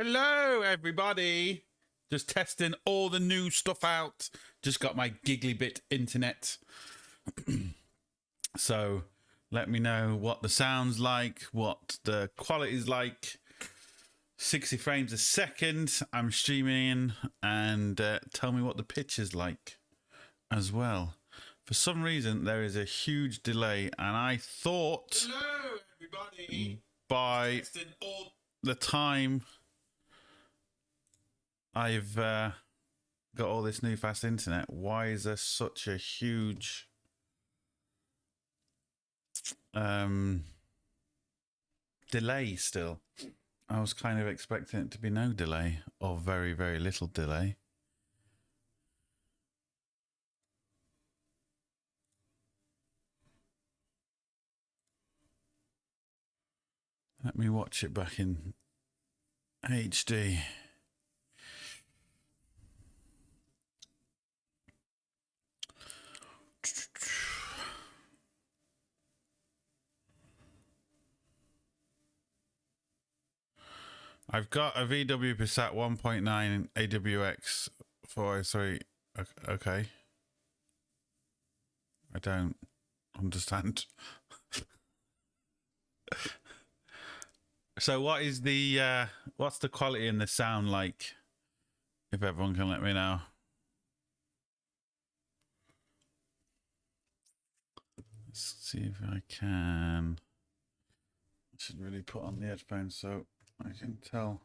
Hello, everybody. Just testing all the new stuff out. Just got my Gigglybit internet. So let me know what the sound's like, what the quality's like. 60 frames a second. I'm streaming, and tell me what the pitch is like as well. For some reason, there is a huge delay, and I thought Hello, everybody. by the time I've got all this new fast internet, why is there such a huge delay still? I was kind of expecting it to be no delay, or very, very little delay. Let me watch it back in HD. I've got a VW Passat 1.9 AWX 403. Okay. I don't understand. So what is the what's the quality and the sound like? If everyone can let me know. Let's see if I can. I should really put on the headphones so I can tell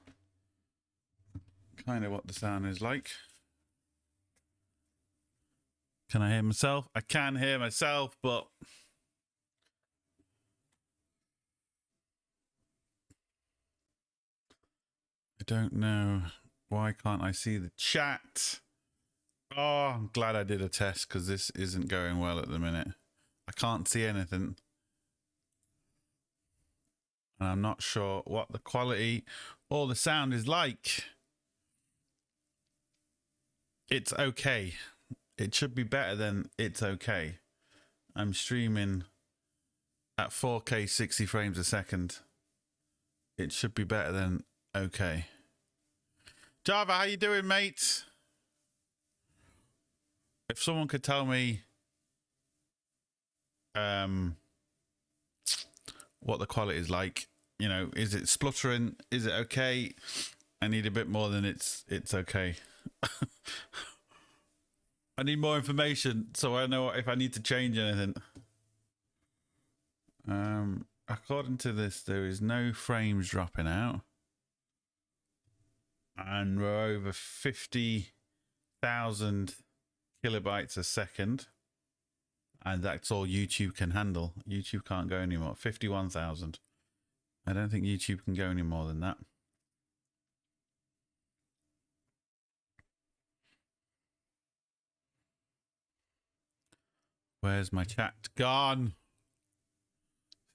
kind of what the sound is like. Can I hear myself? I can hear myself, but I don't know. Why can't I see the chat? Oh, I'm glad I did a test because this isn't going well at the minute. I can't see anything. And I'm not sure what the quality or the sound is like. It's okay. It should be better than it's okay. I'm streaming at 4K 60 frames a second. It should be better than okay. Java, how you doing, mate? If someone could tell me what the quality is like, you know, is it spluttering? Is it okay? I need a bit more than it's okay. I need more information so I know if I need to change anything. According to this, there is no frames dropping out. And we're over 50,000 kilobytes a second. And that's all YouTube can handle. YouTube can't go anymore. 51,000. I don't think YouTube can go any more than that. Where's my chat gone?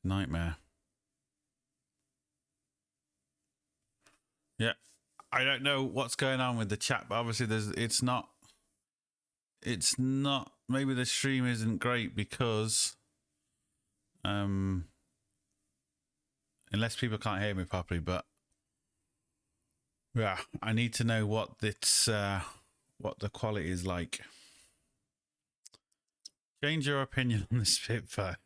Nightmare. Yeah. I don't know what's going on with the chat, but obviously it's not maybe the stream isn't great because unless people can't hear me properly, but yeah, I need to know what the quality is like. Change your opinion on the Spitfire.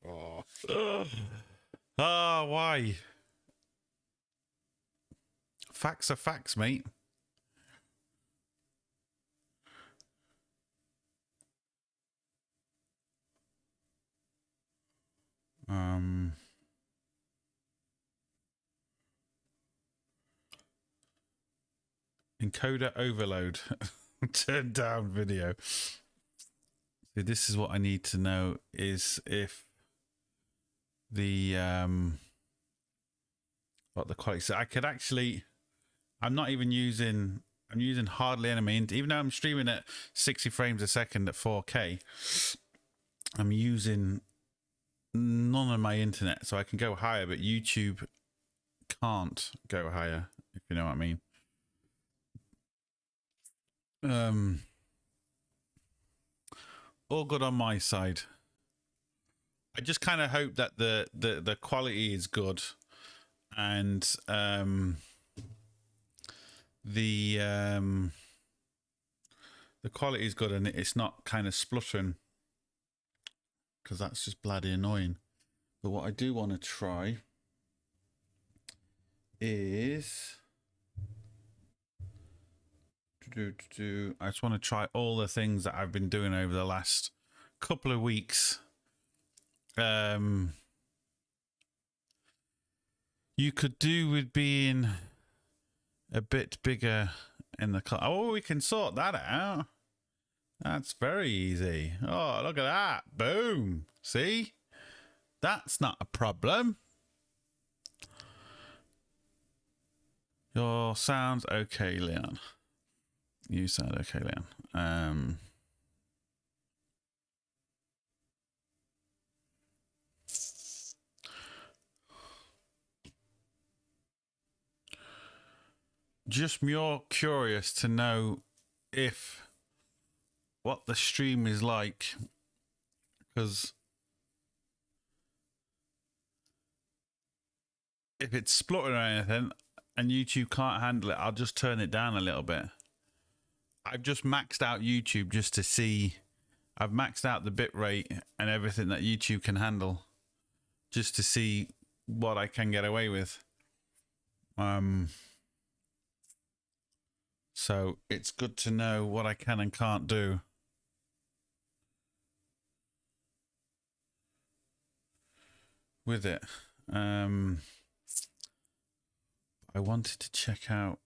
Oh, why? Facts are facts, mate. Encoder overload. Turn down video. So this is what I need to know is if the what the quality. So I could actually, I'm using hardly any, even though I'm streaming at 60 frames a second at 4K, I'm using none of my internet, so I can go higher, but YouTube can't go higher, if you know what I mean. All good on my side. I just kind of hope that the quality is good, and the quality is good and it's not kind of spluttering, because that's just bloody annoying. But what I do want to try is I just want to try all the things that I've been doing over the last couple of weeks. You could do with being a bit bigger in the car. Oh, we can sort that out. That's very easy. Oh, look at that. Boom. See? That's not a problem. Your sound's okay, Leon. You sound okay, Leon. Just more curious to know what the stream is like, because if it's spluttering or anything and YouTube can't handle it, I'll just turn it down a little bit. I've just maxed out YouTube just to see. I've maxed out the bitrate and everything that YouTube can handle just to see what I can get away with. So it's good to know what I can and can't do. With it. I wanted to check out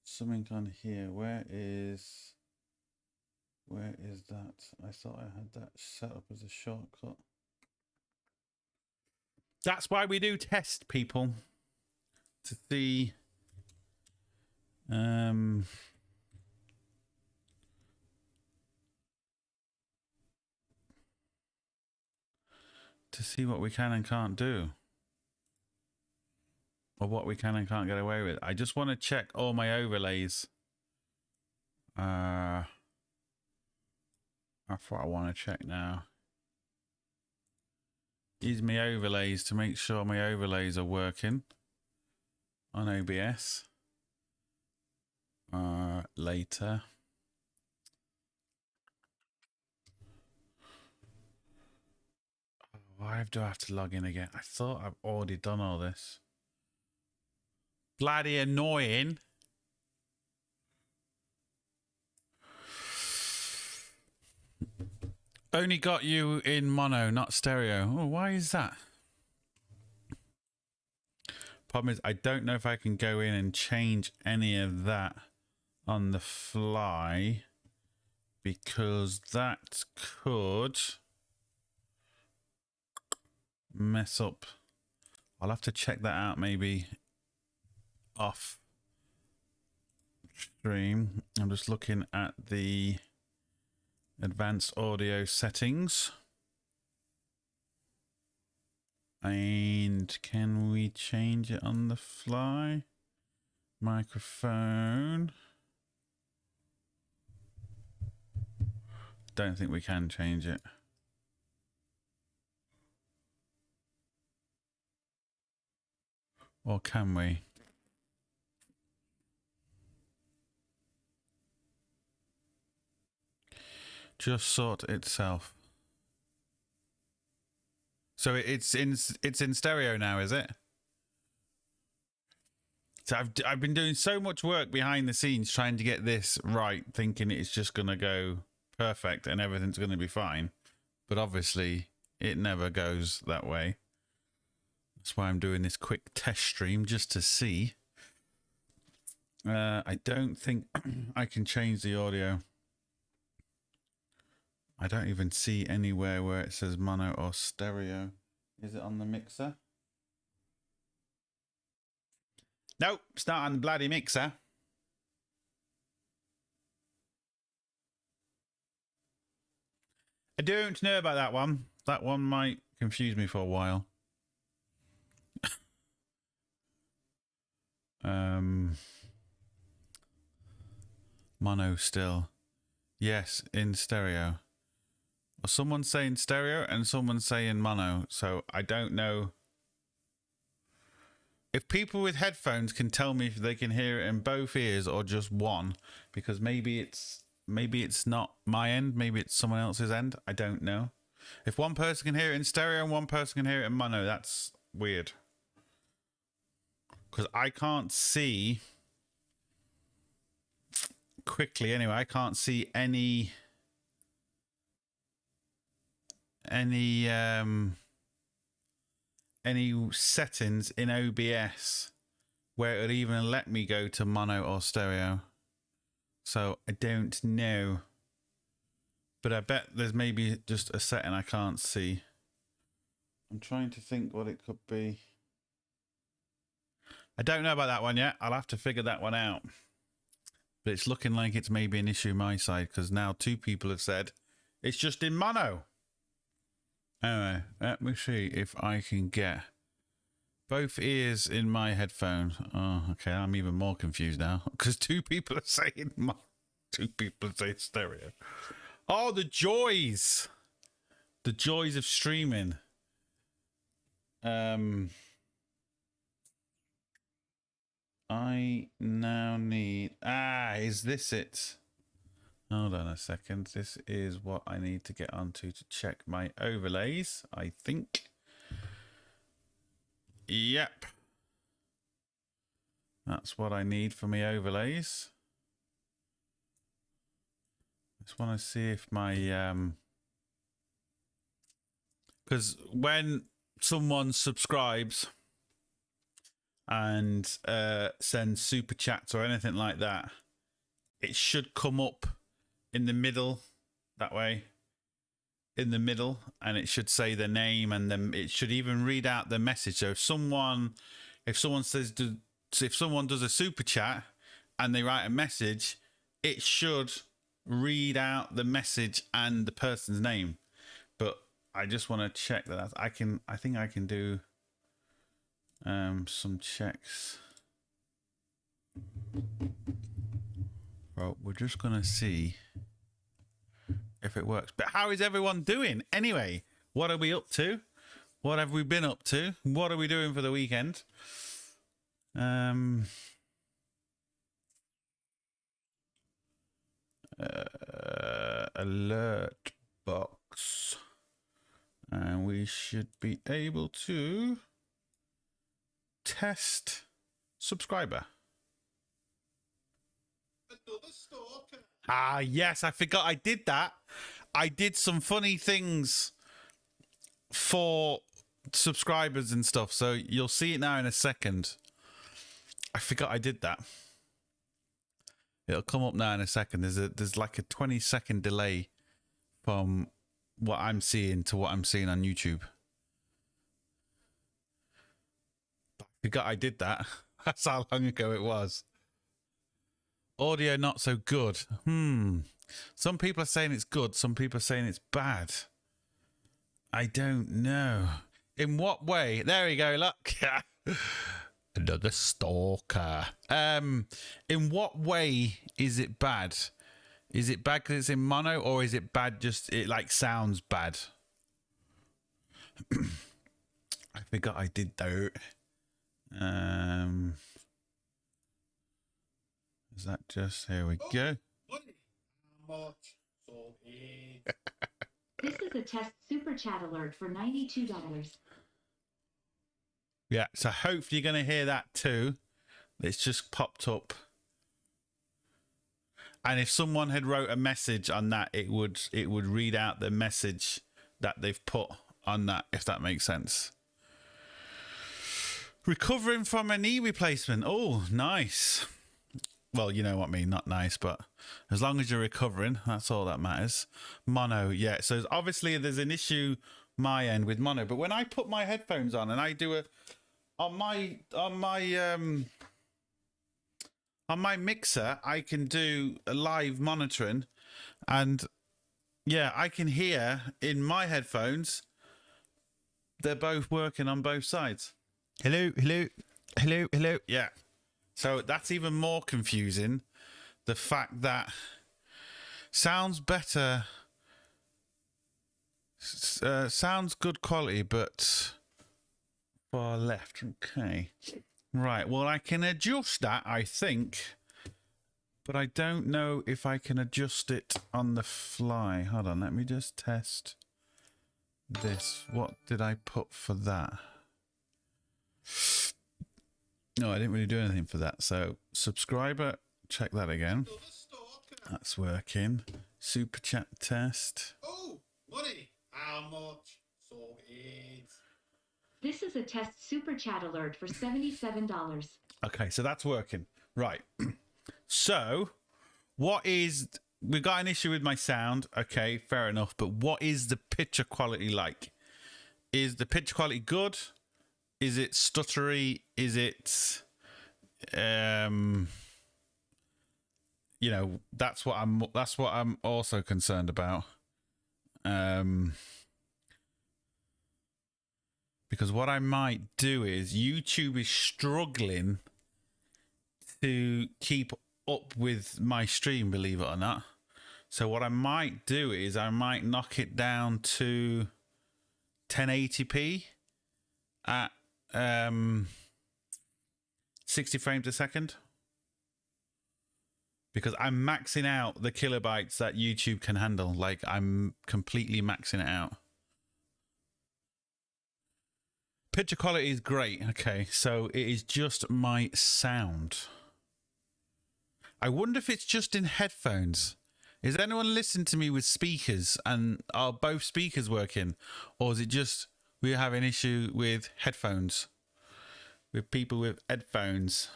something on here. Where is that? I thought I had that set up as a shortcut. That's why we do test, people. To see to see what we can and can't do, or what we can and can't get away with. I just want to check all my overlays. That's what I want to check now. Use my overlays to make sure my overlays are working on OBS. Later. Why do I have to log in again? I thought I've already done all this. Bloody annoying. Only got you in mono, not stereo. Oh, why is that? Problem is, I don't know if I can go in and change any of that on the fly, because that could mess up. I'll have to check that out maybe off stream. I'm just looking at the advanced audio settings. And can we change it on the fly? Microphone. Don't think we can change it. Or can we? Just sort itself. So it's in stereo now, is it? So I've been doing so much work behind the scenes trying to get this right, thinking it's just gonna go perfect and everything's gonna be fine. But obviously it never goes that way. That's why I'm doing this quick test stream just to see. I don't think I can change the audio. I don't even see anywhere where it says mono or stereo. Is it on the mixer? Nope, it's not on the bloody mixer. I don't know about that one. That one might confuse me for a while. Mono still. Yes, in stereo. Well, someone's saying stereo and someone's saying mono, so I don't know if people with headphones can tell me if they can hear it in both ears or just one, because maybe it's not my end, maybe it's someone else's end. I don't know. If one person can hear it in stereo and one person can hear it in mono, that's weird. Because I can't see quickly anyway. I can't see any settings in OBS where it would even let me go to mono or stereo. So I don't know. But I bet there's maybe just a setting I can't see. I'm trying to think what it could be. I don't know about that one yet. I'll have to figure that one out. But it's looking like it's maybe an issue my side, because now 2 people have said it's just in mono. Anyway, let me see if I can get both ears in my headphones. Oh, okay. I'm even more confused now because 2 people are saying 2 people are saying stereo. Oh, the joys of streaming. I now need, is this it? Hold on a second. This is what I need to get onto to check my overlays, I think. Yep. That's what I need for my overlays. Just want to see if my, because when someone subscribes and sends super chats or anything like that, it should come up in the middle, that way, in the middle, and it should say the name, and then it should even read out the message. So if someone says, if someone does a super chat and they write a message, it should read out the message and the person's name. But I just want to check that I think I can do some checks. Well, we're just gonna see if it works. But how is everyone doing anyway? What are we up to? What have we been up to? What are we doing for the weekend? Alert box, and we should be able to test subscriber. Another stalker. Ah, yes, I forgot I did that. I did some funny things for subscribers and stuff, so you'll see it now in a second. I forgot I did that. It'll come up now in a second. There's like a 20-second delay from what I'm seeing to what I'm seeing on YouTube. I forgot I did that. That's how long ago it was. Audio not so good. Some people are saying it's good. Some people are saying it's bad. I don't know. In what way? There we go. Look. Another stalker. In what way is it bad? Is it bad because it's in mono, or is it bad just it like sounds bad? I forgot I did that. Is that just, here we go. This is a test super chat alert for $92. Yeah, so hopefully you're going to hear that too. It's just popped up. And if someone had wrote a message on that, it would read out the message that they've put on that, if that makes sense. Recovering from a knee replacement. Oh, nice. Well, you know what I mean, not nice, but as long as you're recovering, that's all that matters. Mono, yeah. So obviously there's an issue my end with mono, but when I put my headphones on and I do it on my mixer, I can do a live monitoring, and yeah, I can hear in my headphones they're both working on both sides. Hello, hello, hello, hello. Yeah. So that's even more confusing. The fact that sounds better, sounds good quality, but far left. Okay. Right. Well, I can adjust that, I think. But I don't know if I can adjust it on the fly. Hold on. Let me just test this. What did I put for that? No, I didn't really do anything for that. So, subscriber, check that again. Another stalker. That's working. Super chat test. Oh, money. How much? Sorted. This is a test super chat alert for $77. Okay, so that's working. Right. So, what is... We've got an issue with my sound. Okay, fair enough. But what is the picture quality like? Is the picture quality good? Is it stuttery? Is it... you know, that's what I'm also concerned about. Because what I might do is YouTube is struggling to keep up with my stream, believe it or not. So what I might do is I might knock it down to 1080p at 60 frames a second. Because I'm maxing out the kilobytes that YouTube can handle. Like, I'm completely maxing it out. Picture quality is great. Okay, so it is just my sound. I wonder if it's just in headphones. Is anyone listening to me with speakers, and are both speakers working? Or is it just we're having an issue with headphones? With people with headphones.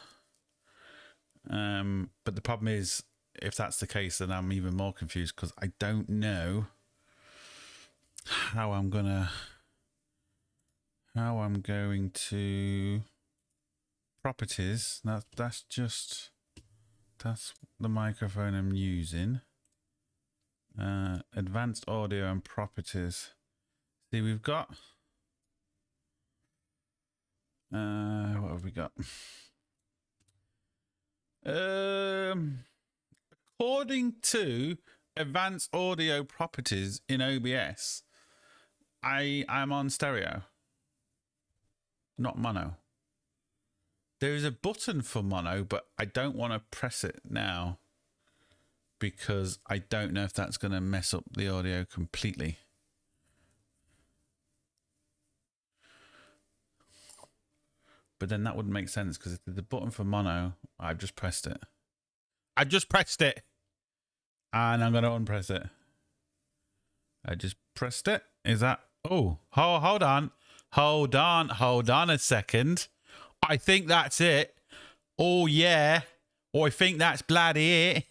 But the problem is, if that's the case, then I'm even more confused because I don't know how I'm going to properties. That's the microphone I'm using. Advanced audio and properties. See, we've got what have we got? According to advanced audio properties in OBS, I'm on stereo, not mono. There is a button for mono, but I don't want to press it now because I don't know if that's going to mess up the audio completely. But then that wouldn't make sense because if there's a button for mono, I've just pressed it. I just pressed it. And I'm going to unpress it. I just pressed it. Is that... Oh, hold on. Hold on a second. I think that's it. Oh, yeah. Oh, I think that's bloody it.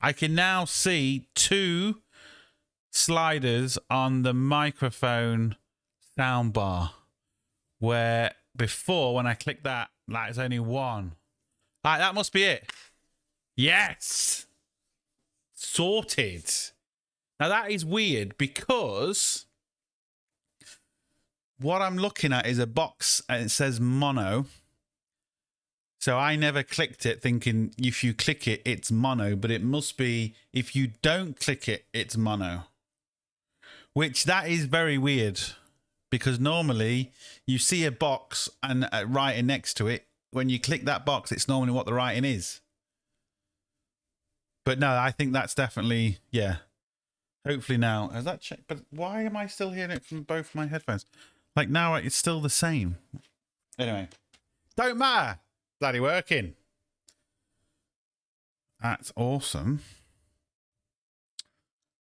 I can now see two sliders on the microphone soundbar. Where before, when I click that, it's only one. Like, that must be it. Yes! Sorted. Now, that is weird because what I'm looking at is a box and it says mono. So I never clicked it thinking if you click it, it's mono. But it must be if you don't click it, it's mono. Which that is very weird. Because normally you see a box and a writing next to it. When you click that box, it's normally what the writing is. But no, I think that's definitely, yeah. Hopefully now, has that checked? But why am I still hearing it from both my headphones? Like now it's still the same. Anyway, don't matter. Bloody working. That's awesome.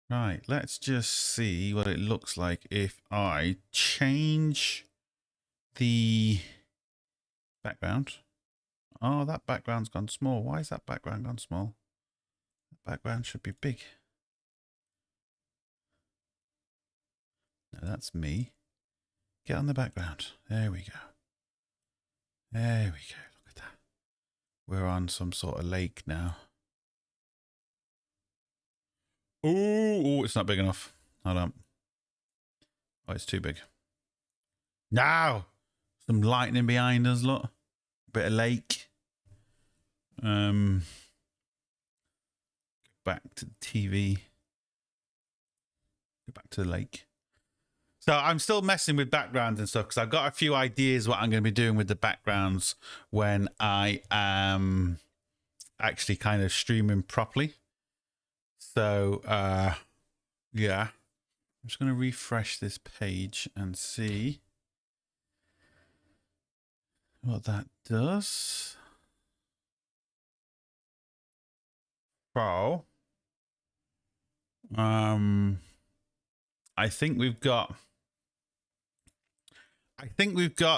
Right, let's just see what it looks like if I change the background. Oh, that background's gone small. Why is that background gone small? The background should be big. No, that's me. Get on the background. There we go. There we go. Look at that. We're on some sort of lake now. Oh, it's not big enough. Hold on. Oh, it's too big. Now, some lightning behind us, look. Bit of lake. Go back to the TV. Go back to the lake. So I'm still messing with backgrounds and stuff because I've got a few ideas what I'm going to be doing with the backgrounds when I am actually kind of streaming properly. So yeah, I'm just going to refresh this page and see what that does. So I think we've got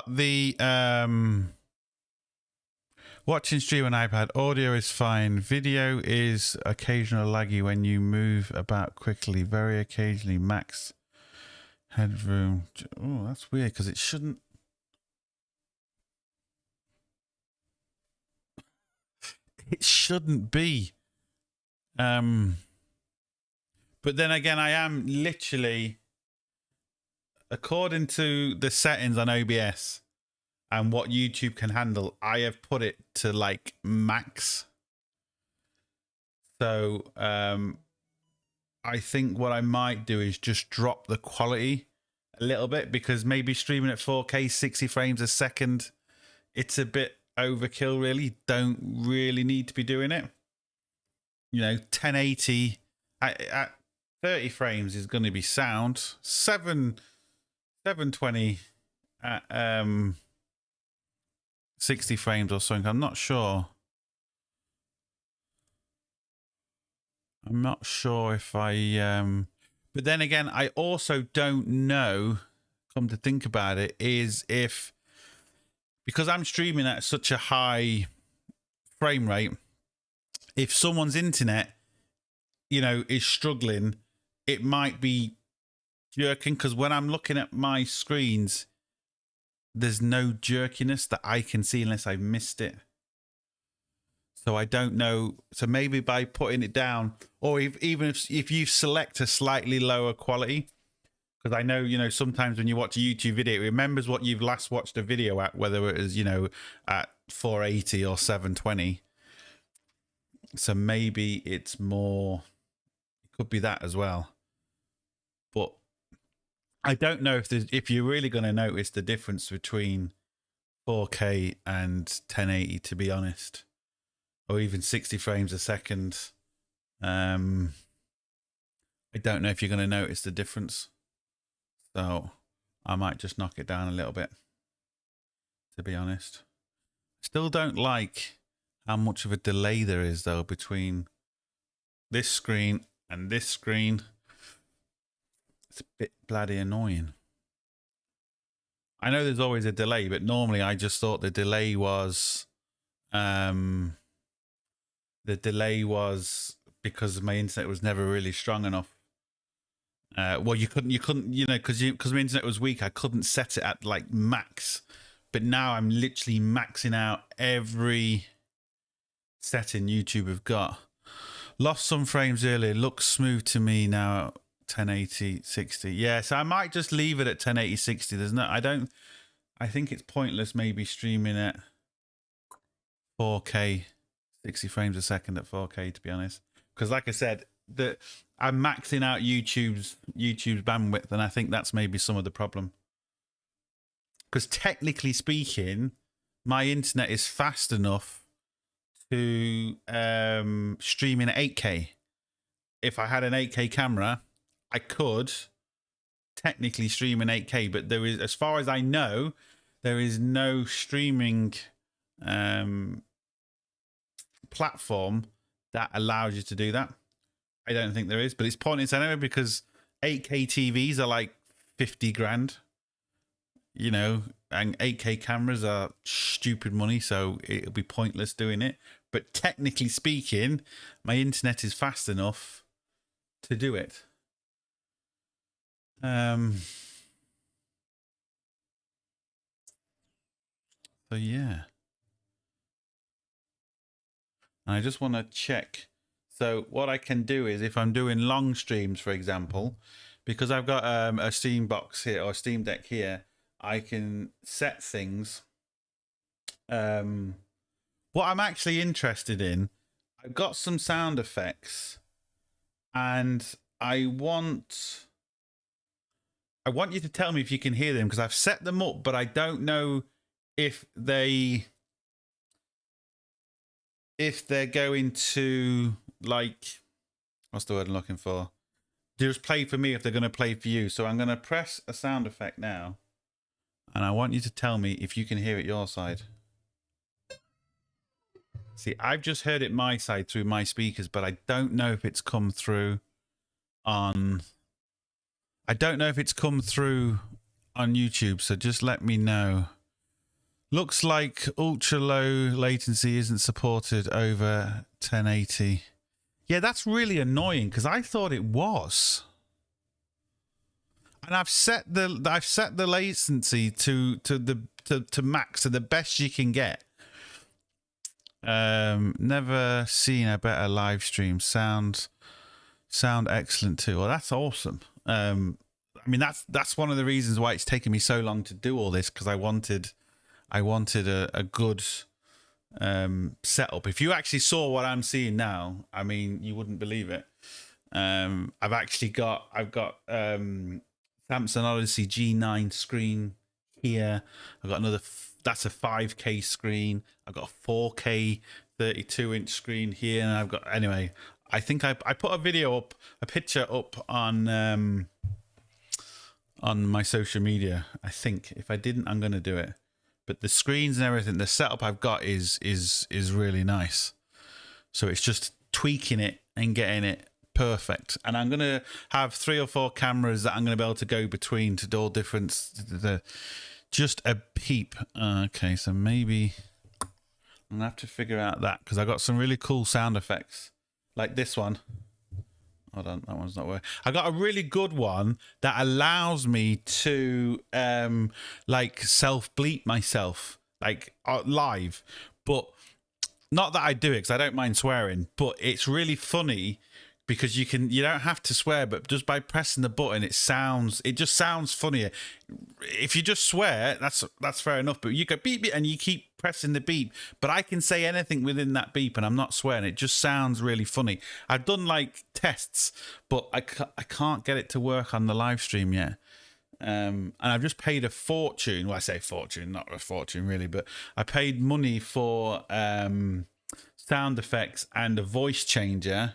the watching stream on iPad. Audio is fine. Video is occasional laggy when you move about quickly. Very occasionally. Max headroom. Oh, that's weird because it shouldn't. It shouldn't be. But then again, I am literally, according to the settings on OBS and what YouTube can handle, I have put it to like max. So I think what I might do is just drop the quality a little bit, because maybe streaming at 4K 60 frames a second, it's a bit overkill. Really don't really need to be doing it. You know, 1080 at 30 frames is going to be sound. 720 at 60 frames or something. I'm not sure. I'm not sure if I but then again, I also don't know, come to think about it, is if, because I'm streaming at such a high frame rate, if someone's internet, you know, is struggling, it might be jerking, because when I'm looking at my screens, there's no jerkiness that I can see unless I've missed it. So I don't know. So maybe by putting it down, or even if you select a slightly lower quality, because I know, you know, sometimes when you watch a YouTube video, it remembers what you've last watched a video at, whether it is, you know, at 480 or 720. So maybe it's more, it could be that as well. But I don't know if you're really going to notice the difference between 4K and 1080, to be honest, or even 60 frames a second. I don't know if you're going to notice the difference. So I might just knock it down a little bit, to be honest. Still don't like how much of a delay there is, though, between this screen and this screen. It's a bit bloody annoying. I know there's always a delay, but normally I just thought the delay was because my internet was never really strong enough. Well, you couldn't, you know, because my internet was weak, I couldn't set it at like max. But now I'm literally maxing out every setting YouTube have got. Lost some frames earlier. Looks smooth to me now. 1080 60. Yeah, so I might just leave it at 1080 60. I think it's pointless maybe streaming at 4K 60 frames a second at 4K, to be honest, because like I said, I'm maxing out YouTube's bandwidth, and I think that's maybe some of the problem, because technically speaking, my internet is fast enough to stream in 8K. If I had an 8K camera, I could technically stream in 8K, but there is, as far as I know, there is no streaming platform that allows you to do that. I don't think there is, but it's pointless anyway, because 8K TVs are like 50 grand, you know, and 8K cameras are stupid money, so it'll be pointless doing it. But technically speaking, my internet is fast enough to do it. So yeah, and I just want to check. So what I can do is, if I'm doing long streams, for example, because I've got a Steam box here or Steam Deck here, I can set things. What I'm actually interested in, I've got some sound effects, and I want I want you to tell me if you can hear them, because I've set them up, but I don't know if they're going to, like, what's the word I'm looking for? Just play for me if they're going to play for you. So I'm going to press a sound effect now, and I want you to tell me if you can hear it your side. See, I've just heard it my side through my speakers, but I don't know if it's come through on... I don't know if it's come through on YouTube, so just let me know. Looks like ultra low latency isn't supported over 1080. Yeah, that's really annoying because I thought it was. And I've set the latency to max, to the best you can get. Never seen a better live stream. Sound excellent too. Well, that's awesome. I mean, that's one of the reasons why it's taken me so long to do all this, because I wanted a good setup. If you actually saw what I'm seeing now, I mean, you wouldn't believe it. I've got Samsung Odyssey G9 screen here. I've got another. That's a 5K screen. I've got a 4K 32-inch screen here, and I've got anyway. I think I put a picture up on my social media. I think if I didn't, I'm going to do it. But the screens and everything, the setup I've got is really nice. So it's just tweaking it and getting it perfect. And I'm going to have 3 or 4 cameras that I'm going to be able to go between to do all different. Just a peep. Okay, so maybe I'm going to have to figure out that, because I got some really cool sound effects. Like this one. Hold on, that one's not working. I got a really good one that allows me to like self-bleep myself, like live. But not that I do it, because I don't mind swearing, but it's really funny because you don't have to swear, but just by pressing the button it just sounds funnier. If you just swear, that's fair enough, but you go beep beep and you keep pressing the beep, but I can say anything within that beep and I'm not swearing. It just sounds really funny. I've done like tests, but I can't get it to work on the live stream yet. And I've just paid a fortune. Well, I say fortune, not a fortune really, but I paid money for sound effects and a voice changer,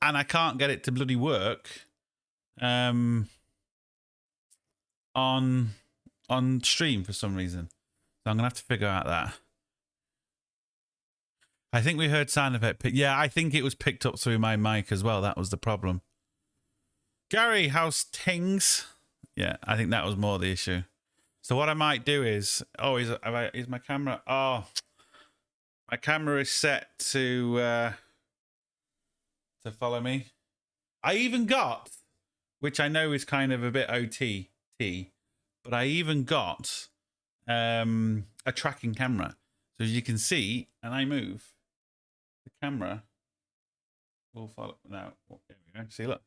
and I can't get it to bloody work on stream for some reason. So I'm gonna have to figure out that. I think we heard sound effect. Yeah, I think it was picked up through my mic as well. That was the problem. Gary, how's things? Yeah, I think that was more the issue. So what I might do is, is my camera? Oh, my camera is set to follow me. I even got, which I know is kind of a bit OT, but I even got a tracking camera. So as you can see, and I move, the camera will follow. Now, there we go. See, look,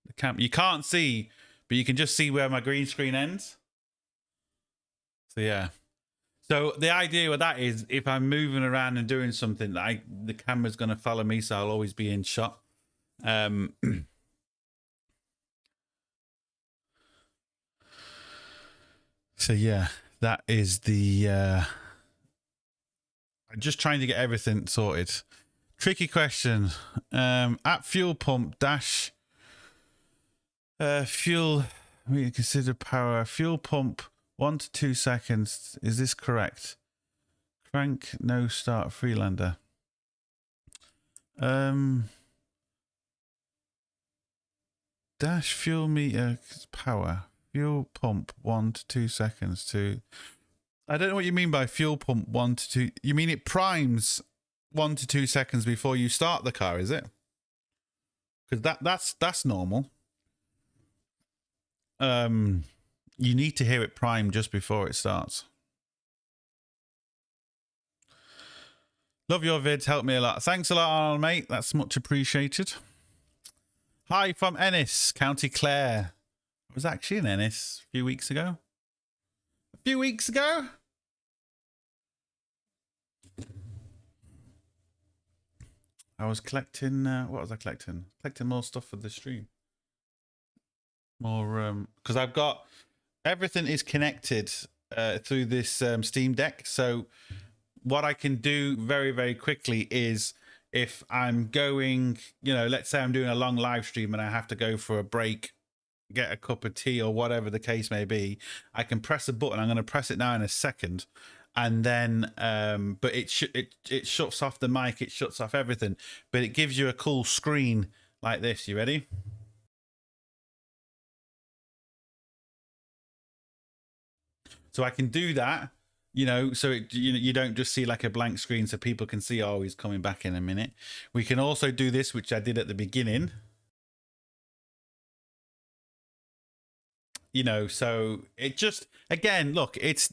the you can't see, but you can just see where my green screen ends. So yeah. So the idea with that is, if I'm moving around and doing something, the camera's going to follow me, so I'll always be in shot. So yeah, that is the. I'm just trying to get everything sorted. Tricky question. At fuel pump dash fuel, we consider power fuel pump 1 to 2 seconds. Is this correct? Crank no start Freelander. Dash fuel meter power fuel pump 1 to 2 seconds to. I don't know what you mean by fuel pump 1 to 2. You mean it primes 1 to 2 seconds before you start the car, is it? Because that's normal. You need to hear it prime just before it starts. Love your vids, help me a lot. Thanks a lot, Arnold, mate. That's much appreciated. Hi from Ennis, County Clare. I was actually in Ennis a few weeks ago. I was collecting, what was I collecting? Collecting more stuff for the stream. More, because I've got everything is connected through this Steam Deck. So what I can do very, very quickly is if I'm going, let's say I'm doing a long live stream and I have to go for a break, get a cup of tea or whatever the case may be, I can press a button. I'm going to press it now in a second. And then, but it shuts off the mic, it shuts off everything, but it gives you a cool screen like this. You ready? So I can do that, so you don't just see like a blank screen, so people can see, oh, he's coming back in a minute. We can also do this, which I did at the beginning. So it just, again, look, it's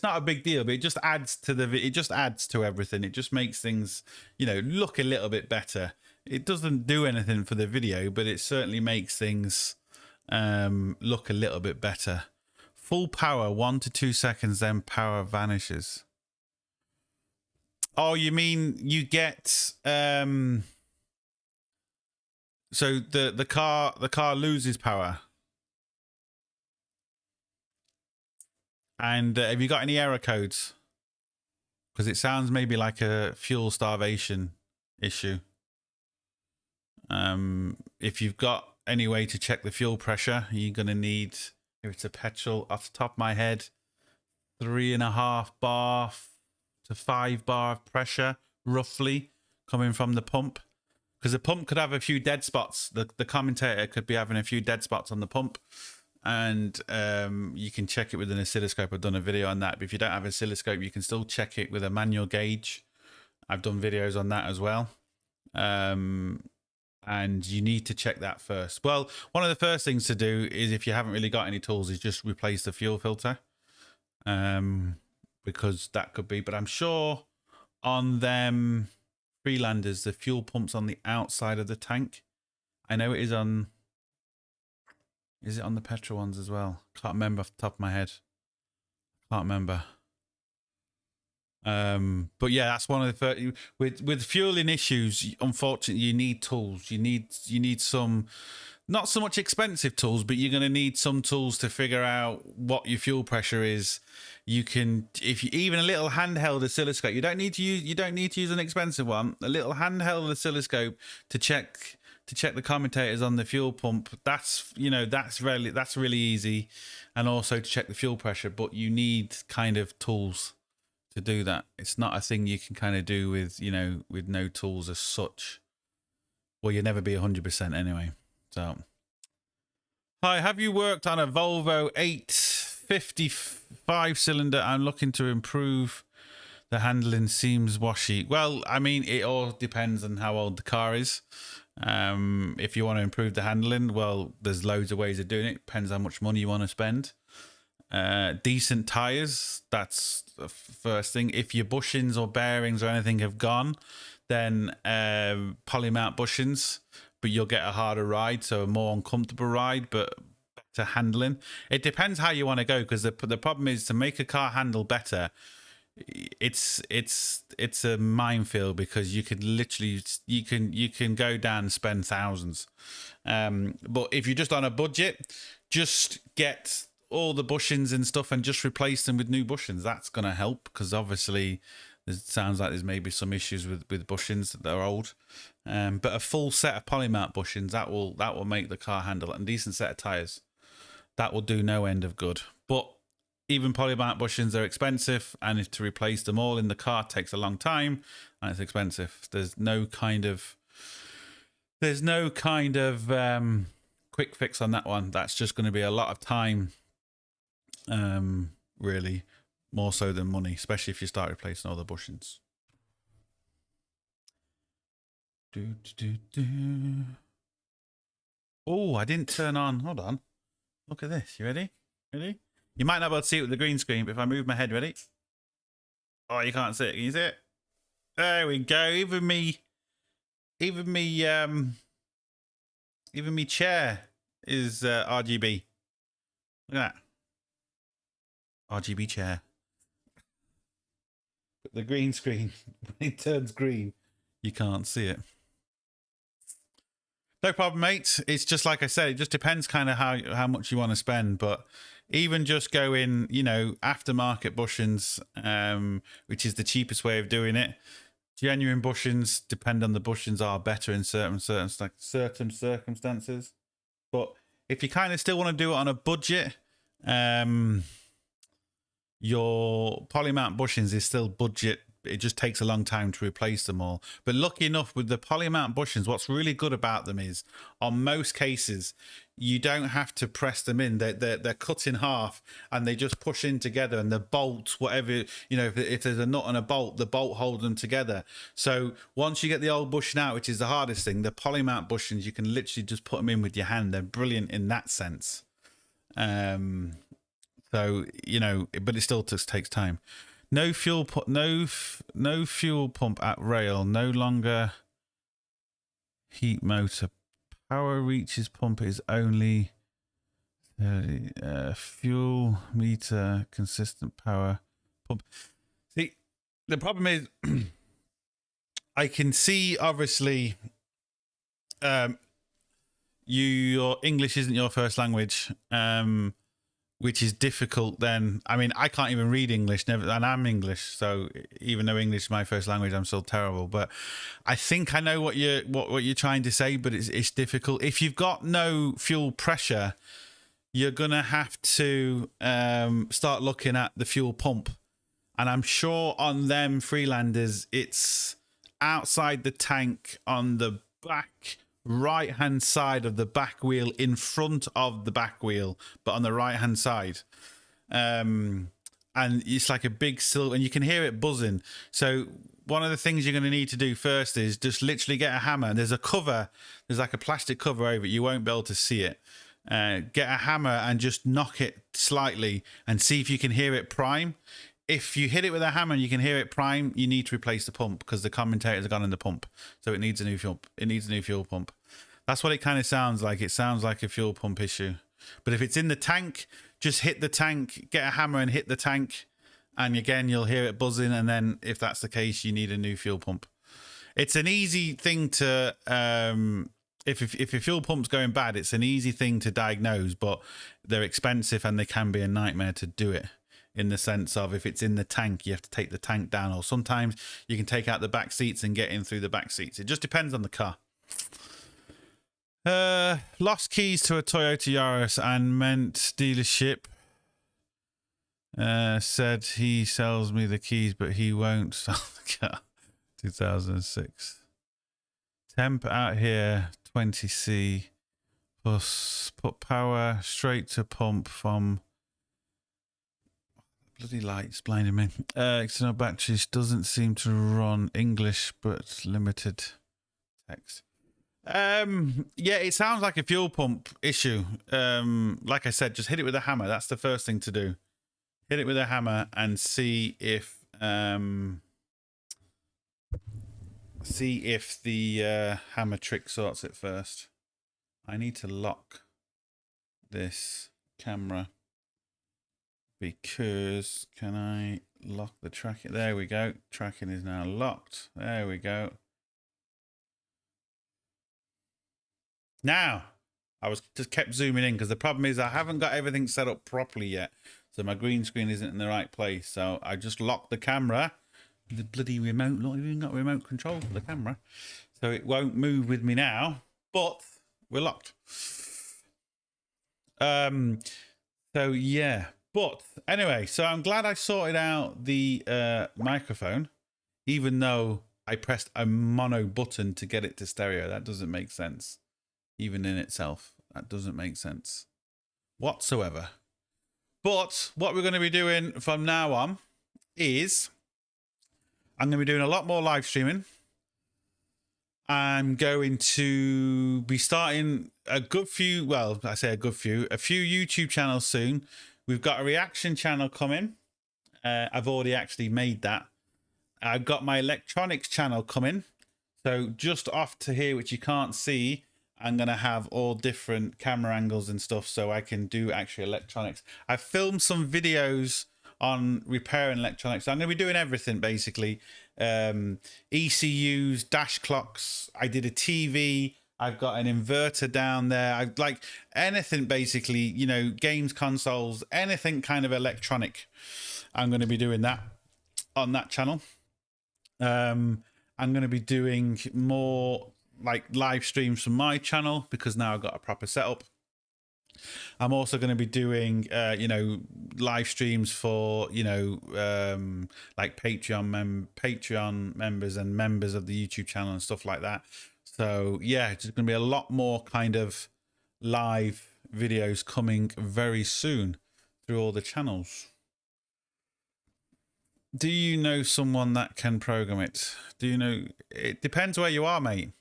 not a big deal, but it just adds to everything. It just makes things, look a little bit better. It doesn't do anything for the video, but it certainly makes things look a little bit better. Full power, 1 to 2 seconds, then power vanishes. Oh, you mean you get so the car loses power? And have you got any error codes? Because it sounds maybe like a fuel starvation issue. If you've got any way to check the fuel pressure, you're going to need, if it's a petrol, off the top of my head, 3.5 bar to 5 bar of pressure, roughly, coming from the pump. Because the pump could have a few dead spots. The commentator could be having a few dead spots on the pump. And you can check it with an oscilloscope. I've done a video on that. But if you don't have an oscilloscope, you can still check it with a manual gauge. I've done videos on that as well. And you need to check that first. Well, one of the first things to do is, if you haven't really got any tools, is just replace the fuel filter. Because that could be, but I'm sure on them Freelanders, the fuel pump's on the outside of the tank. I know it is on... Is it on the petrol ones as well? Can't remember off the top of my head. Can't remember. But yeah, that's one of the first, with fueling issues. Unfortunately, you need tools. You need some, not so much expensive tools, but you're going to need some tools to figure out what your fuel pressure is. You can, if you, even a little handheld oscilloscope. You don't need to use an expensive one. A little handheld oscilloscope to check the commentators on the fuel pump. That's really easy, and also to check the fuel pressure. But you need kind of tools to do that. It's not a thing you can kind of do with with no tools as such. Well, you'll never be 100% anyway. So, hi, have you worked on a Volvo 855 cylinder? I'm looking to improve. The handling seems washy. Well, I mean, it all depends on how old the car is. If you want to improve the handling, well, there's loads of ways of doing it. Depends how much money you want to spend. Decent tires, that's the first thing. If your bushings or bearings or anything have gone, then poly-mount bushings, but you'll get a harder ride, so a more uncomfortable ride, but better handling. It depends how you want to go, because the problem is, to make a car handle better, it's a minefield, because you could literally you can go down and spend thousands. But if you're just on a budget, just get all the bushings and stuff and just replace them with new bushings. That's going to help, because obviously it sounds like there's maybe some issues with bushings that are old. But a full set of poly-mount bushings, that will make the car handle, and a decent set of tires, that will do no end of good. But even poly-mount bushings are expensive, and if to replace them all in the car takes a long time, and it's expensive. There's no kind of quick fix on that one. That's just going to be a lot of time, really, more so than money, especially if you start replacing all the bushings. Oh, I didn't turn on. Hold on. Look at this. You ready? Ready? You might not be able to see it with the green screen, but if I move my head, ready? Oh, you can't see it. Can you see it? There we go. Even me chair is RGB. Look at that. RGB chair. But the green screen, when it turns green, you can't see it. No problem, mate. It's just like I said, it just depends kind of how much you want to spend. But even just going, you know, aftermarket bushings, which is the cheapest way of doing it. Genuine bushings, depend on the bushings, are better in certain circumstances. But if you kind of still want to do it on a budget, your Polymount bushings is still budget. It just takes a long time to replace them all. But lucky enough with the Polymount bushings, what's really good about them is, on most cases, you don't have to press them in. They're cut in half and they just push in together, and the bolt, whatever, you know, if there's a nut and a bolt, the bolt holds them together. So once you get the old bushing out, which is the hardest thing, the Polymount bushings, you can literally just put them in with your hand. They're brilliant in that sense. So, you know, but it still just takes time. No fuel pump at rail. No longer heat motor. Power reaches pump is only fuel meter consistent power pump. See, the problem is I can see obviously your English isn't your first language. Which is difficult then. I mean, I can't even read English, and I'm English, so even though English is my first language, I'm still terrible. But I think I know what you're trying to say, but it's difficult. If you've got no fuel pressure, you're gonna have to start looking at the fuel pump. And I'm sure on them Freelanders, it's outside the tank on the back right hand side of the back wheel, in front of the back wheel, but on the right hand side. And it's like a big silver, and you can hear it buzzing. So one of the things you're going to need to do first is just literally get a hammer. There's a cover, there's like a plastic cover over it, you won't be able to see it. Get a hammer and just knock it slightly and see if you can hear it prime. If you hit it with a hammer and you can hear it prime, you need to replace the pump, because the commutators are gone in the pump. So it needs a new fuel. It needs a new fuel pump. That's what it kind of sounds like. It sounds like a fuel pump issue. But if it's in the tank, just hit the tank, get a hammer and hit the tank. And again, you'll hear it buzzing. And then if that's the case, you need a new fuel pump. It's an easy thing to, if your fuel pump's going bad, it's an easy thing to diagnose, but they're expensive and they can be a nightmare to do it. In the sense of, if it's in the tank, you have to take the tank down, or sometimes you can take out the back seats and get in through the back seats. It just depends on the car. Lost keys to a Toyota Yaris and meant dealership. Said he sells me the keys, but he won't sell the car. 2006. Temp out here, 20C. Plus put power straight to pump from... Bloody lights blinding me. External batteries doesn't seem to run English, but limited text. Yeah, it sounds like a fuel pump issue. Like I said, just hit it with a hammer. That's the first thing to do. Hit it with a hammer and see if the hammer trick sorts it first. I need to lock this camera. Because, can I lock the tracking? There we go. Tracking is now locked. There we go. Now, I was just kept zooming in because the problem is I haven't got everything set up properly yet. So my green screen isn't in the right place. So I just locked the camera. The bloody remote, not even got remote control for the camera. So it won't move with me now, but we're locked. So yeah. But anyway, so I'm glad I sorted out the microphone, even though I pressed a mono button to get it to stereo. That doesn't make sense. Even in itself, that doesn't make sense whatsoever. But what we're going to be doing from now on is I'm going to be doing a lot more live streaming. I'm going to be starting a few YouTube channels soon. We've got a reaction channel coming. I've already actually made that. I've got my electronics channel coming. So just off to here, which you can't see, I'm going to have all different camera angles and stuff so I can do actually electronics. I've filmed some videos on repairing electronics. So I'm going to be doing everything basically. ECUs, dash clocks. I did a TV. I've got an inverter down there. I've like anything basically, you know, games, consoles, anything kind of electronic. I'm going to be doing that on that channel. I'm going to be doing more like live streams from my channel because now I've got a proper setup. I'm also going to be doing, you know, live streams for, you know, like Patreon members and members of the YouTube channel and stuff like that. So yeah, it's going to be a lot more kind of live videos coming very soon through all the channels. Do you know someone that can program it? Do you know? It depends where you are, mate.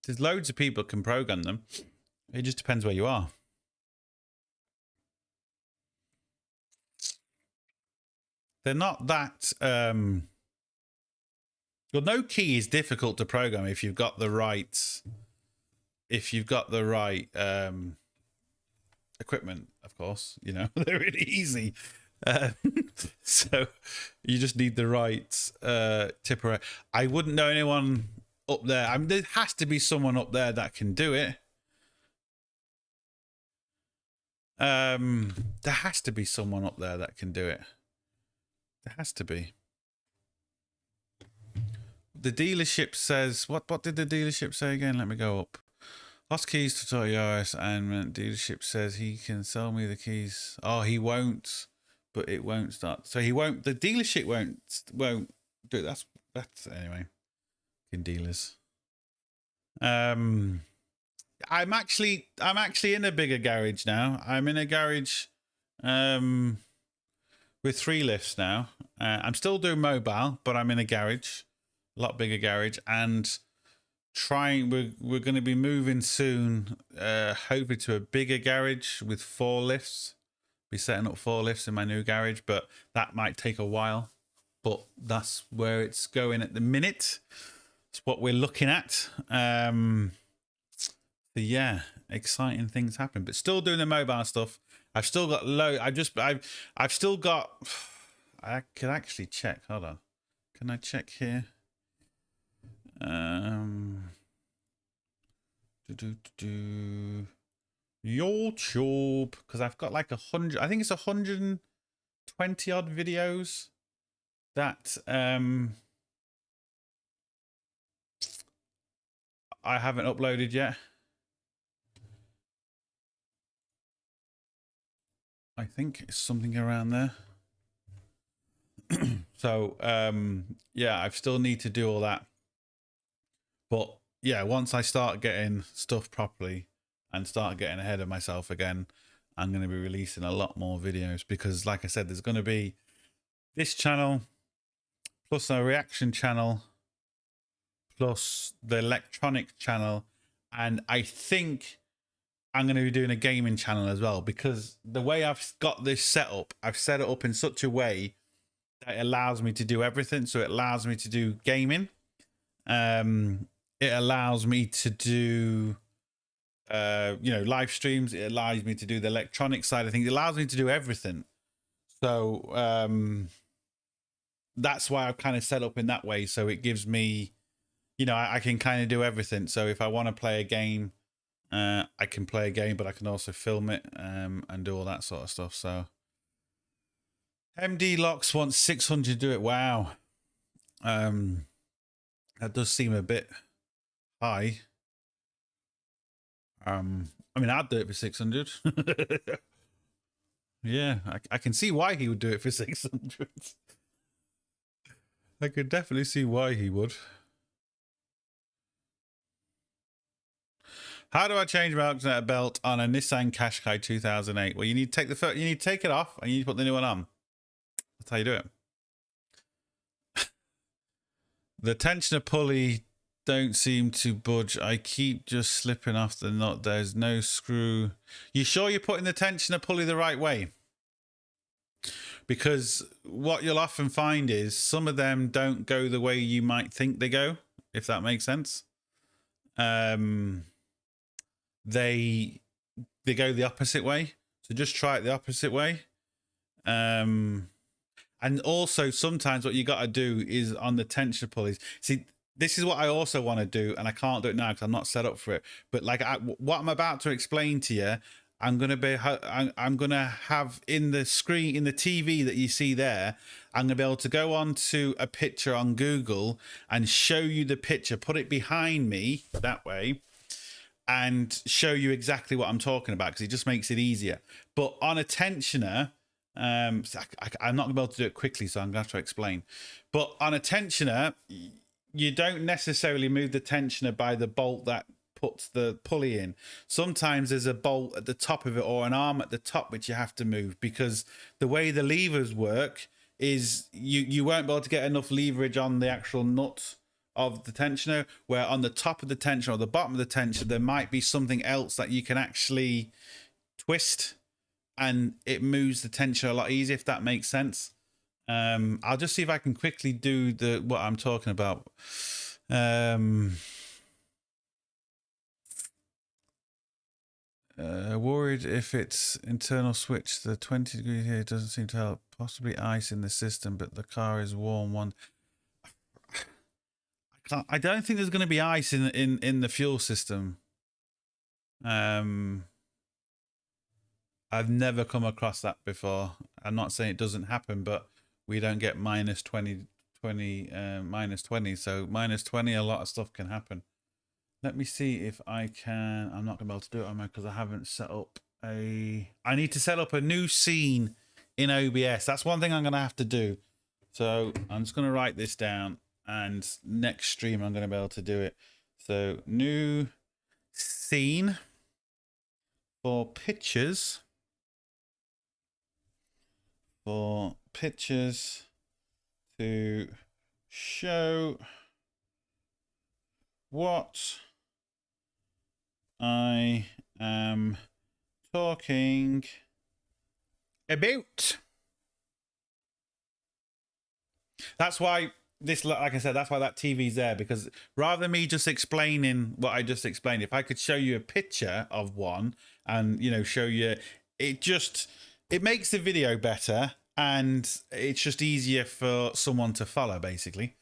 There's loads of people that can program them. It just depends where you are. They're not that... Well, no key is difficult to program if you've got the right... If you've got the right equipment, of course. You know, they're really easy. So you just need the right tipper. I wouldn't know anyone up there. I mean, there has to be someone up there that can do it. There has to be someone up there that can do it. There has to be. The dealership says, what did the dealership say again? Let me go up. Lost keys to Toyota Yaris, and dealership says he can sell me the keys. Oh, he won't, but it won't start. So he won't, the dealership won't do it. That's anyway. In dealers. I'm actually in a bigger garage now. I'm in a garage with 3 lifts now. I'm still doing mobile, but I'm in a garage, a lot bigger garage, and we're going to be moving soon, hopefully to a bigger garage with 4 lifts. Be setting up 4 lifts in my new garage, but that might take a while. But that's where it's going at the minute. It's what we're looking at. So yeah, exciting things happen, but still doing the mobile stuff. I've still got I've still got, I could actually check. Hold on. Can I check here? YouTube, because I've got like 100, I think it's 120 odd videos that I haven't uploaded yet. I think it's something around there. So yeah, I still need to do all that. But yeah, once I start getting stuff properly and start getting ahead of myself again, I'm going to be releasing a lot more videos, because like I said, there's going to be this channel plus a reaction channel plus the electronic channel, and I think I'm going to be doing a gaming channel as well, because the way I've got this set up, I've set it up in such a way that it allows me to do everything. So it allows me to do gaming. It allows me to do, you know, live streams. It allows me to do the electronic side of things. It allows me to do everything. So that's why I've kind of set up in that way. So it gives me, you know, I can kind of do everything. So if I want to play a game, I can play a game, but I can also film it and do all that sort of stuff. So MD Locks wants 600 to do it. Wow. That does seem a bit high. I mean, I'd do it for 600. Yeah, I can see why he would do it for 600. I could definitely see why he would. How do I change my alternator belt on a Nissan Qashqai 2008? Well, you need to take it off and you need to put the new one on. That's how you do it. The tensioner pulley don't seem to budge. I keep just slipping off the nut. There's no screw. You sure you're putting the tensioner pulley the right way? Because what you'll often find is some of them don't go the way you might think they go, if that makes sense. They go the opposite way. So just try it the opposite way. And also sometimes what you got to do is on the tensioner pulleys. See, this is what I also want to do, and I can't do it now because I'm not set up for it. But like what I'm about to explain to you, I'm gonna have in the screen, in the TV that you see there, I'm gonna be able to go on to a picture on Google and show you the picture, put it behind me that way, and show you exactly what I'm talking about, because it just makes it easier. But on a tensioner, I'm not gonna be able to do it quickly, so I'm gonna have to explain. But on a tensioner, you don't necessarily move the tensioner by the bolt that puts the pulley in. Sometimes there's a bolt at the top of it or an arm at the top which you have to move, because the way the levers work is you won't be able to get enough leverage on the actual nut of the tensioner, where on the top of the tensioner or the bottom of the tensioner there might be something else that you can actually twist, and it moves the tensioner a lot easier, if that makes sense. I'll just see if I can quickly do what I'm talking about. Worried if it's internal switch. The 20 degrees here doesn't seem to help. Possibly ice in the system, but the car is warm. I don't think there's going to be ice in the fuel system. I've never come across that before. I'm not saying it doesn't happen, but we don't get minus 20, minus 20. So minus 20, a lot of stuff can happen. Let me see if I can. I'm not going to be able to do it on my, because I haven't set up I need to set up a new scene in OBS. That's one thing I'm going to have to do. So I'm just going to write this down, and next stream I'm going to be able to do it. So new scene for pictures. For pictures to show what I am talking about. That's why this, like I said, that's why that TV's there, because rather than me just explaining what I just explained, if I could show you a picture of one and, you know, show you, it makes the video better, and it's just easier for someone to follow, basically.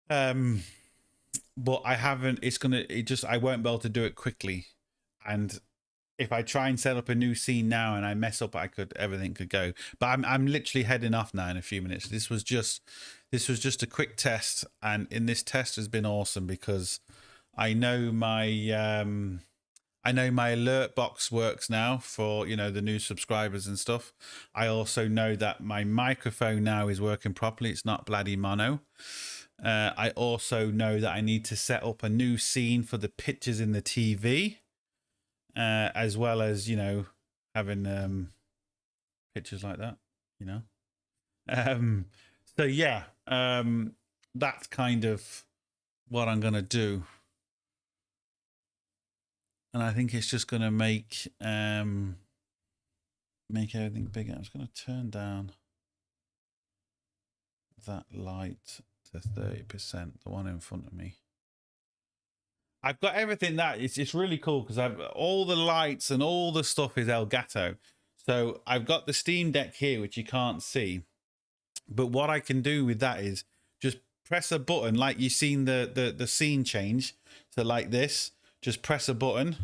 But I haven't, I won't be able to do it quickly. And if I try and set up a new scene now and I mess up, everything could go. But I'm literally heading off now in a few minutes. This was just a quick test, and in this test has been awesome, because I know my alert box works now for, you know, the new subscribers and stuff. I also know that my microphone now is working properly. It's not bloody mono. I also know that I need to set up a new scene for the pictures in the TV, as well as, you know, having pictures like that, you know. So yeah, that's kind of what I'm gonna do, and I think it's just gonna make everything bigger. I'm just gonna turn down that light to 30%, the one in front of me. I've got everything that it's really cool, because I've all the lights and all the stuff is Elgato. So I've got the Steam Deck here, which you can't see, but what I can do with that is just press a button, like you've seen the scene change. So like this, just press a button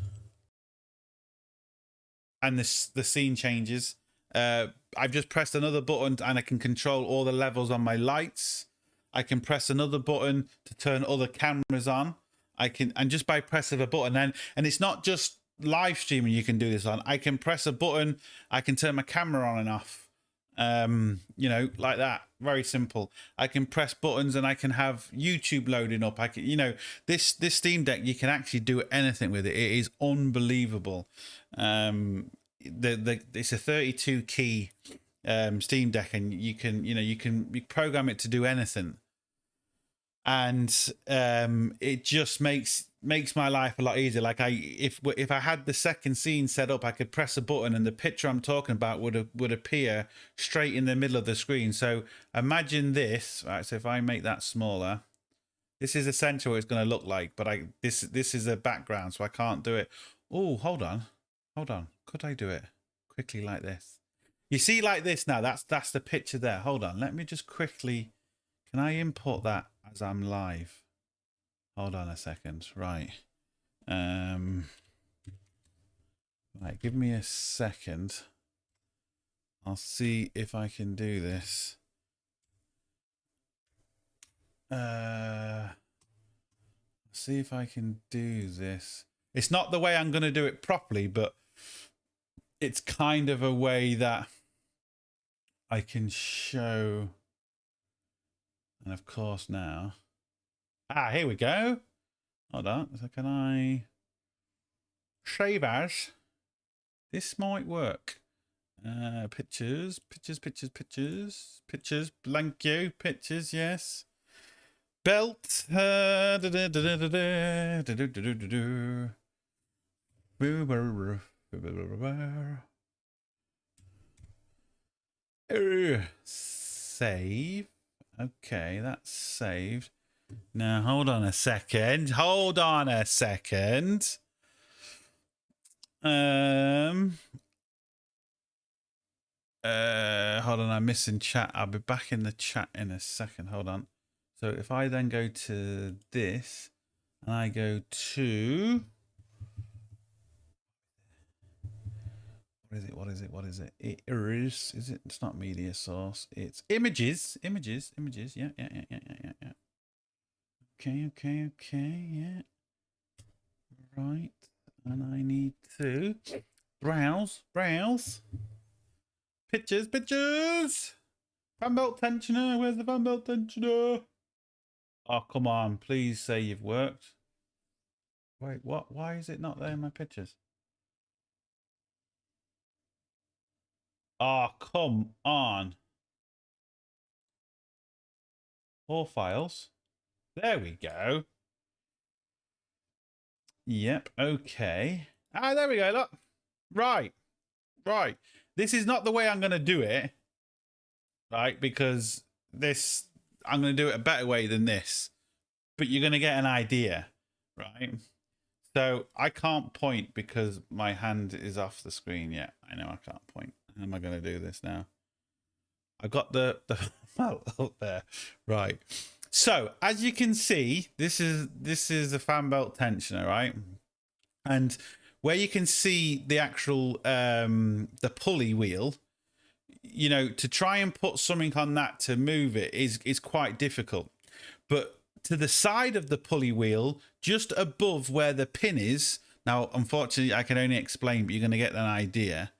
and the scene changes. I've just pressed another button and I can control all the levels on my lights. I can press another button to turn other cameras on. And just by press of a button, and it's not just live streaming you can do this on. I can press a button, I can turn my camera on and off. You know, like that. Very simple. I can press buttons and I can have YouTube loading up. I can, you know, this Steam Deck, you can actually do anything with it. It is unbelievable. It's a 32 key Steam Deck, and you can program it to do anything. And it just makes my life a lot easier. Like if I had the second scene set up, I could press a button and the picture I'm talking about would appear straight in the middle of the screen. So imagine this. All right, so if I make that smaller, this is essentially what it's going to look like. But this is a background, so I can't do it. Oh, hold on. Could I do it quickly like this? You see, like this now. That's the picture there. Hold on. Let me just quickly. Can I import that as I'm live? Hold on a second. Right. Right, give me a second. I'll see if I can do this. See if I can do this. It's not the way I'm going to do it properly, but it's kind of a way that I can show. And of course now. Here we go. Hold on. So can I save as? This might work. Pictures. Blank you. Pictures, yes. Belt. Save. Okay, that's saved. Now, hold on a second. Hold on. I'm missing chat. I'll be back in the chat in a second. Hold on. So if I then go to this and I go to what is it? Is it? It's not media source. It's images. Yeah. Okay. Yeah. Right. And I need to browse. Pictures. Fan belt tensioner. Where's the fan belt tensioner? Oh, come on. Please say you've worked. Wait, what? Why is it not there in my pictures? Oh, come on. All files. There we go. Yep. Okay. There we go. Look. Right. This is not the way I'm going to do it. Right. Because I'm going to do it a better way than this. But you're going to get an idea. Right. So I can't point because my hand is off the screen yet. I know I can't point. How am I going to do this now? I've got the up there. Right. So as you can see, this is a fan belt tensioner, right? And where you can see the actual the pulley wheel, you know, to try and put something on that to move it is quite difficult. But to the side of the pulley wheel, just above where the pin is, now unfortunately I can only explain, but you're going to get an idea.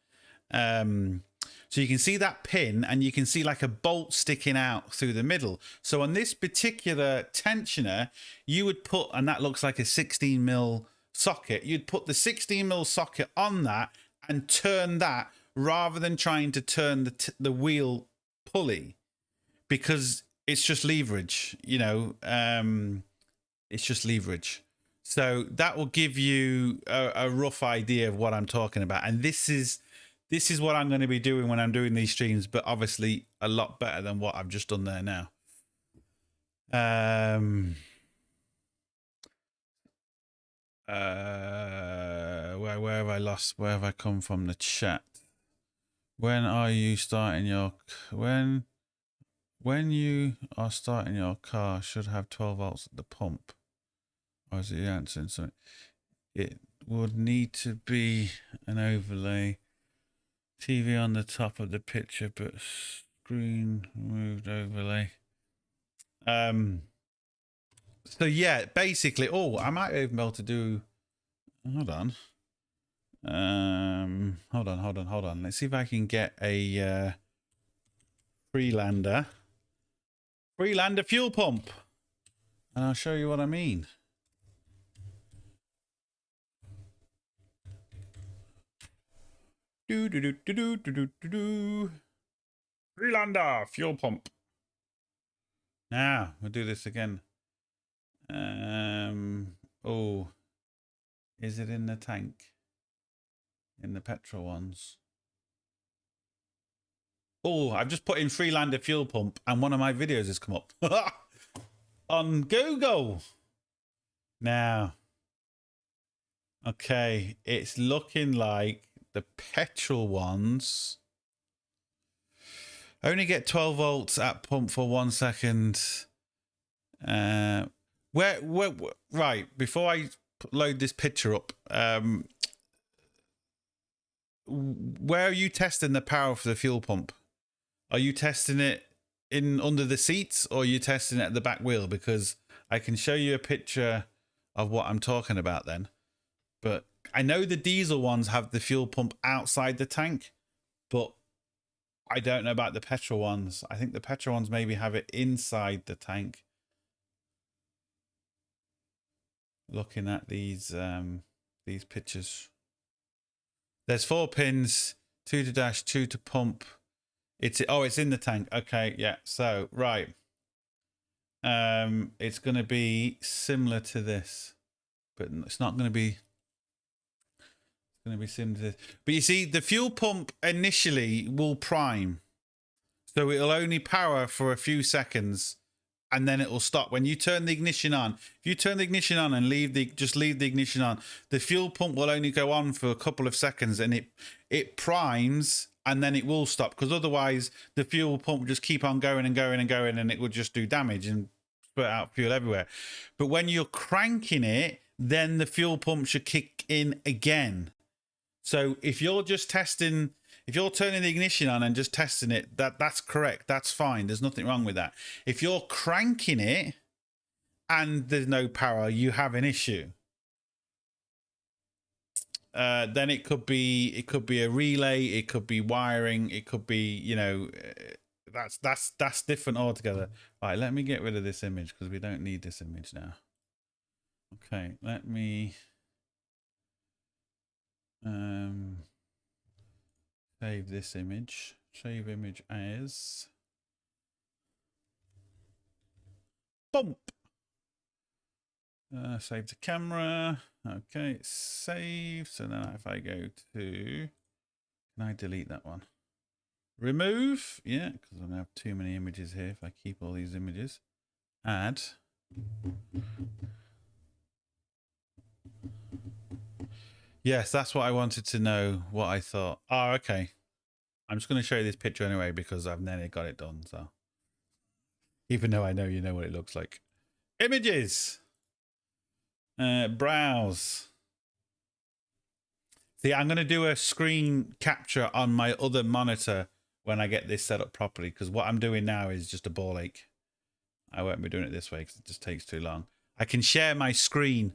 So you can see that pin and you can see like a bolt sticking out through the middle. So on this particular tensioner, you would put, and that looks like a 16mm socket, you'd put the 16mm socket on that and turn that rather than trying to turn the wheel pulley, because it's just leverage, you know, it's just leverage. So that will give you a rough idea of what I'm talking about. And this is what I'm going to be doing when I'm doing these streams, but obviously a lot better than what I've just done there now. Where have I lost? Where have I come from the chat? When are you starting your... When you are starting your car, should have 12 volts at the pump. Or is it answering something? It would need to be an overlay. TV on the top of the picture, but screen moved overlay. So yeah, basically, I might even be able to do, hold on. Hold on. Let's see if I can get a Freelander fuel pump. And I'll show you what I mean. Freelander fuel pump. Now we'll do this again. Is it in the tank? In the petrol ones? I've just put in Freelander fuel pump and one of my videos has come up on Google. Now, okay, it's looking like the petrol ones only get 12 volts at pump for 1 second. Where right, before I load this picture up, where are you testing the power for the fuel pump? Are you testing it in under the seats, or are you testing it at the back wheel? Because I can show you a picture of what I'm talking about then. But I know the diesel ones have the fuel pump outside the tank, but I don't know about the petrol ones. I think the petrol ones maybe have it inside the tank. Looking at these pictures. There's 4 pins, 2 to dash, 2 to pump. It's in the tank. Okay, yeah. So right. It's gonna be similar to this, but it's not gonna be. It's gonna be similar to this. But you see, the fuel pump initially will prime, so it'll only power for a few seconds, and then it will stop. When you turn the ignition on, if you turn the ignition on and just leave the ignition on, the fuel pump will only go on for a couple of seconds, and it primes, and then it will stop, because otherwise the fuel pump will just keep on going and going and going, and it will just do damage and spurt out fuel everywhere. But when you're cranking it, then the fuel pump should kick in again. So if you're just testing, if you're turning the ignition on and just testing it, that's correct. That's fine. There's nothing wrong with that. If you're cranking it and there's no power, you have an issue. Then it could be a relay, it could be wiring, it could be, you know, that's different altogether. All right, let me get rid of this image because we don't need this image now. Okay, let me save this image. Save image as bump. Save to camera. Okay, save. So now if I go to, can I delete that one? Remove. Yeah, because I'm gonna have too many images here if I keep all these images. Add. Yes, that's what I wanted to know, what I thought. Oh, okay. I'm just going to show you this picture anyway because I've nearly got it done. So, even though I know you know what it looks like. Images. Browse. See, I'm going to do a screen capture on my other monitor when I get this set up properly, because what I'm doing now is just a ball ache. I won't be doing it this way because it just takes too long. I can share my screen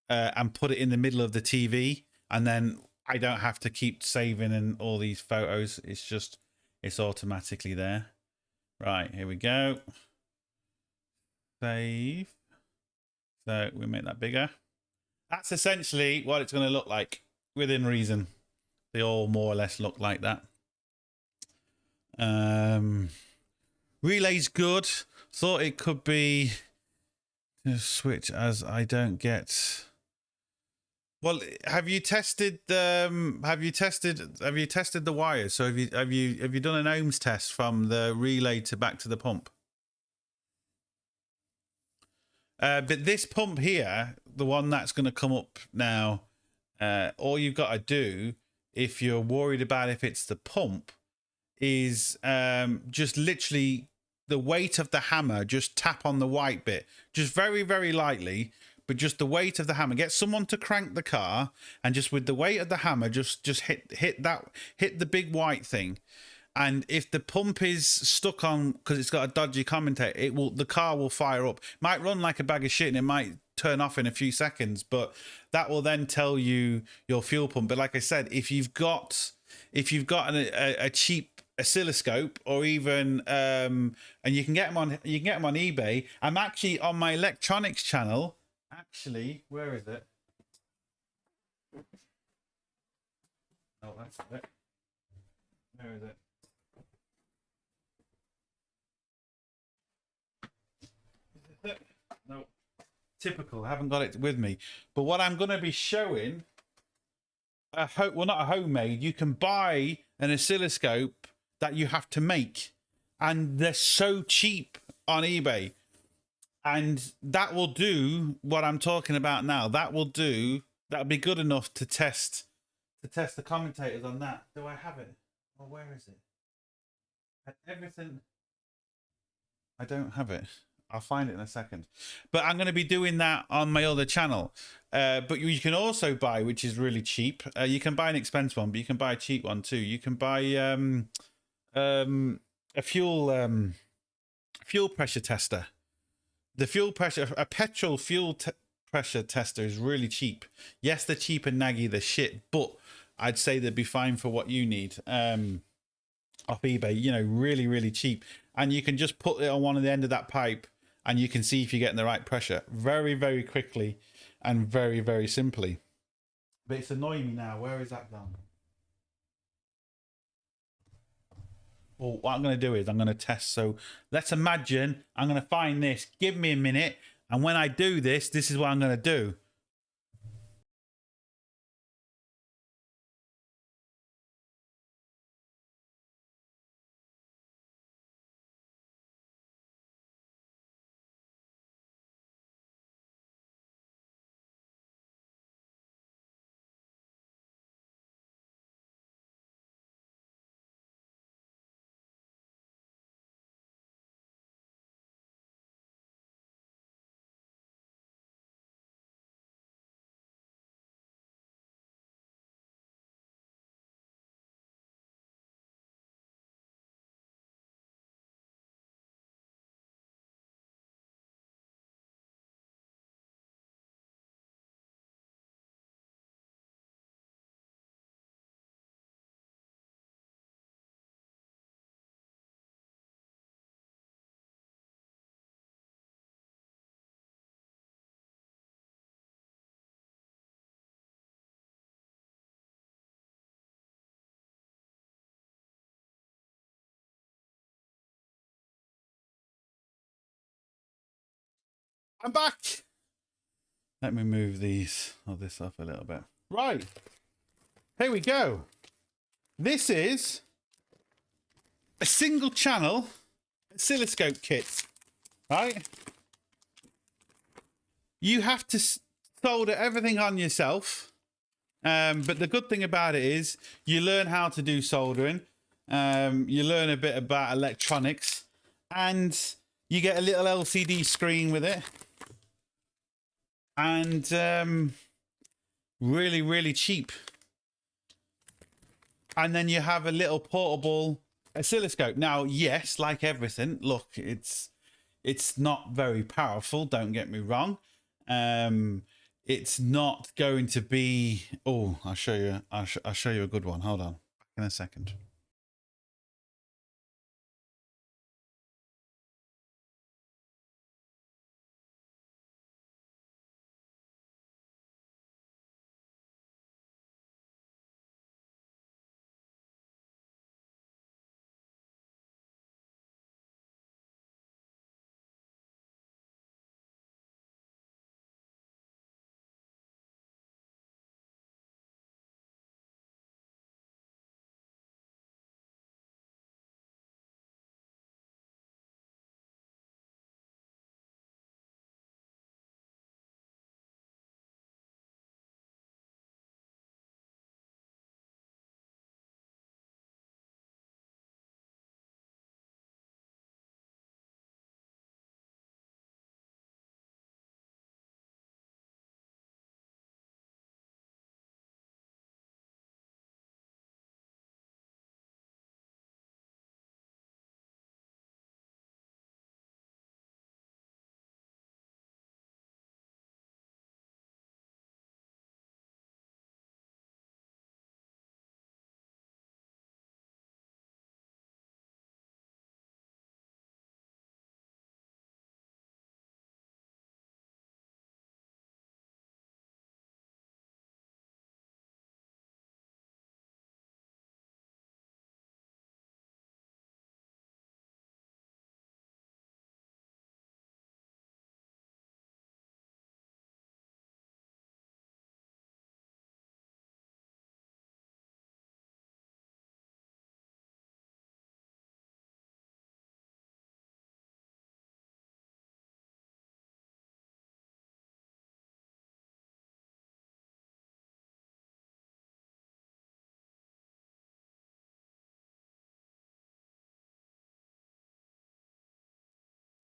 and put it in the middle of the TV, and then I don't have to keep saving and all these photos. It's automatically there. Right, here we go. Save. So we make that bigger. That's essentially what it's going to look like within reason. They all more or less look like that. Relay's good. Thought it could be a switch, as I don't get. Well, have you tested the wires? So have you done an ohms test from the relay to back to the pump? But this pump here, the one that's going to come up now, all you've got to do, if you're worried about if it's the pump, is just literally the weight of the hammer, just tap on the white bit, just very, very lightly, but just the weight of the hammer. Get someone to crank the car, and just with the weight of the hammer, just hit the big white thing. And if the pump is stuck on, because it's got a dodgy commutator, the car will fire up. Might run like a bag of shit and it might turn off in a few seconds, but that will then tell you your fuel pump. But like I said, if you've got a cheap oscilloscope, or even and you can get them on eBay. I'm actually on my electronics channel. Actually, where is it? Oh, that's it. Where is it? No, typical. I haven't got it with me. But what I'm going to be showing, well, not a homemade. You can buy an oscilloscope that you have to make, and they're so cheap on eBay. And that will do what I'm talking about now. That'll be good enough to test the commentators on that. Do I have it? Oh, where is it? Everything. I don't have it. I'll find it in a second. But I'm going to be doing that on my other channel. But you can also buy, which is really cheap. You can buy an expensive one, but you can buy a cheap one too. You can buy a fuel pressure tester. The fuel pressure, a petrol fuel pressure tester is really cheap. Yes, they're cheap and naggy, they're shit, but I'd say they'd be fine for what you need. Off eBay, you know, really, really cheap. And you can just put it on one of the end of that pipe and you can see if you're getting the right pressure very, very quickly and very, very simply. But it's annoying me now. Where is that gone? Well, what I'm going to do is I'm going to test. So let's imagine I'm going to find this. Give me a minute. And when I do this, this is what I'm going to do. I'm back. Let me move this up a little bit. Right. Here we go. This is a single channel oscilloscope kit, right? You have to solder everything on yourself. But the good thing about it is you learn how to do soldering. You learn a bit about electronics and you get a little LCD screen with it. And really, really cheap. And then you have a little portable oscilloscope. Now, yes, like everything, look, it's not very powerful. Don't get me wrong. It's not going to be. Oh, I'll show you. I'll show you a good one. Hold on, back in a second.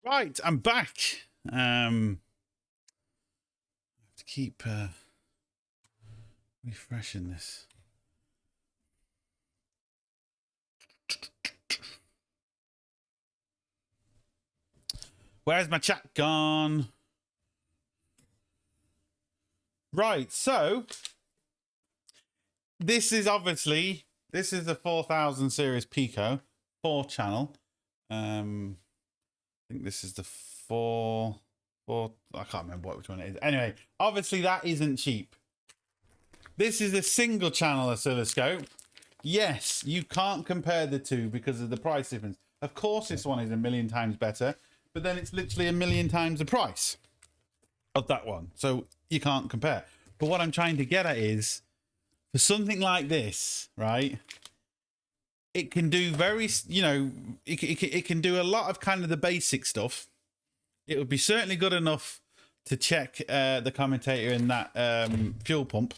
Right, I'm back. I have to keep refreshing this. Where's my chat gone? Right, so this is the 4000 series Pico 4 channel. I think this is the 4. I can't remember which one it is. Anyway, obviously that isn't cheap. This is a single channel oscilloscope. Yes, you can't compare the two because of the price difference. Of course, this one is a million times better, but then it's literally a million times the price of that one. So you can't compare. But what I'm trying to get at is, for something like this, right? It can do it can do a lot of kind of the basic stuff. It would be certainly good enough to check the commutator in that fuel pump.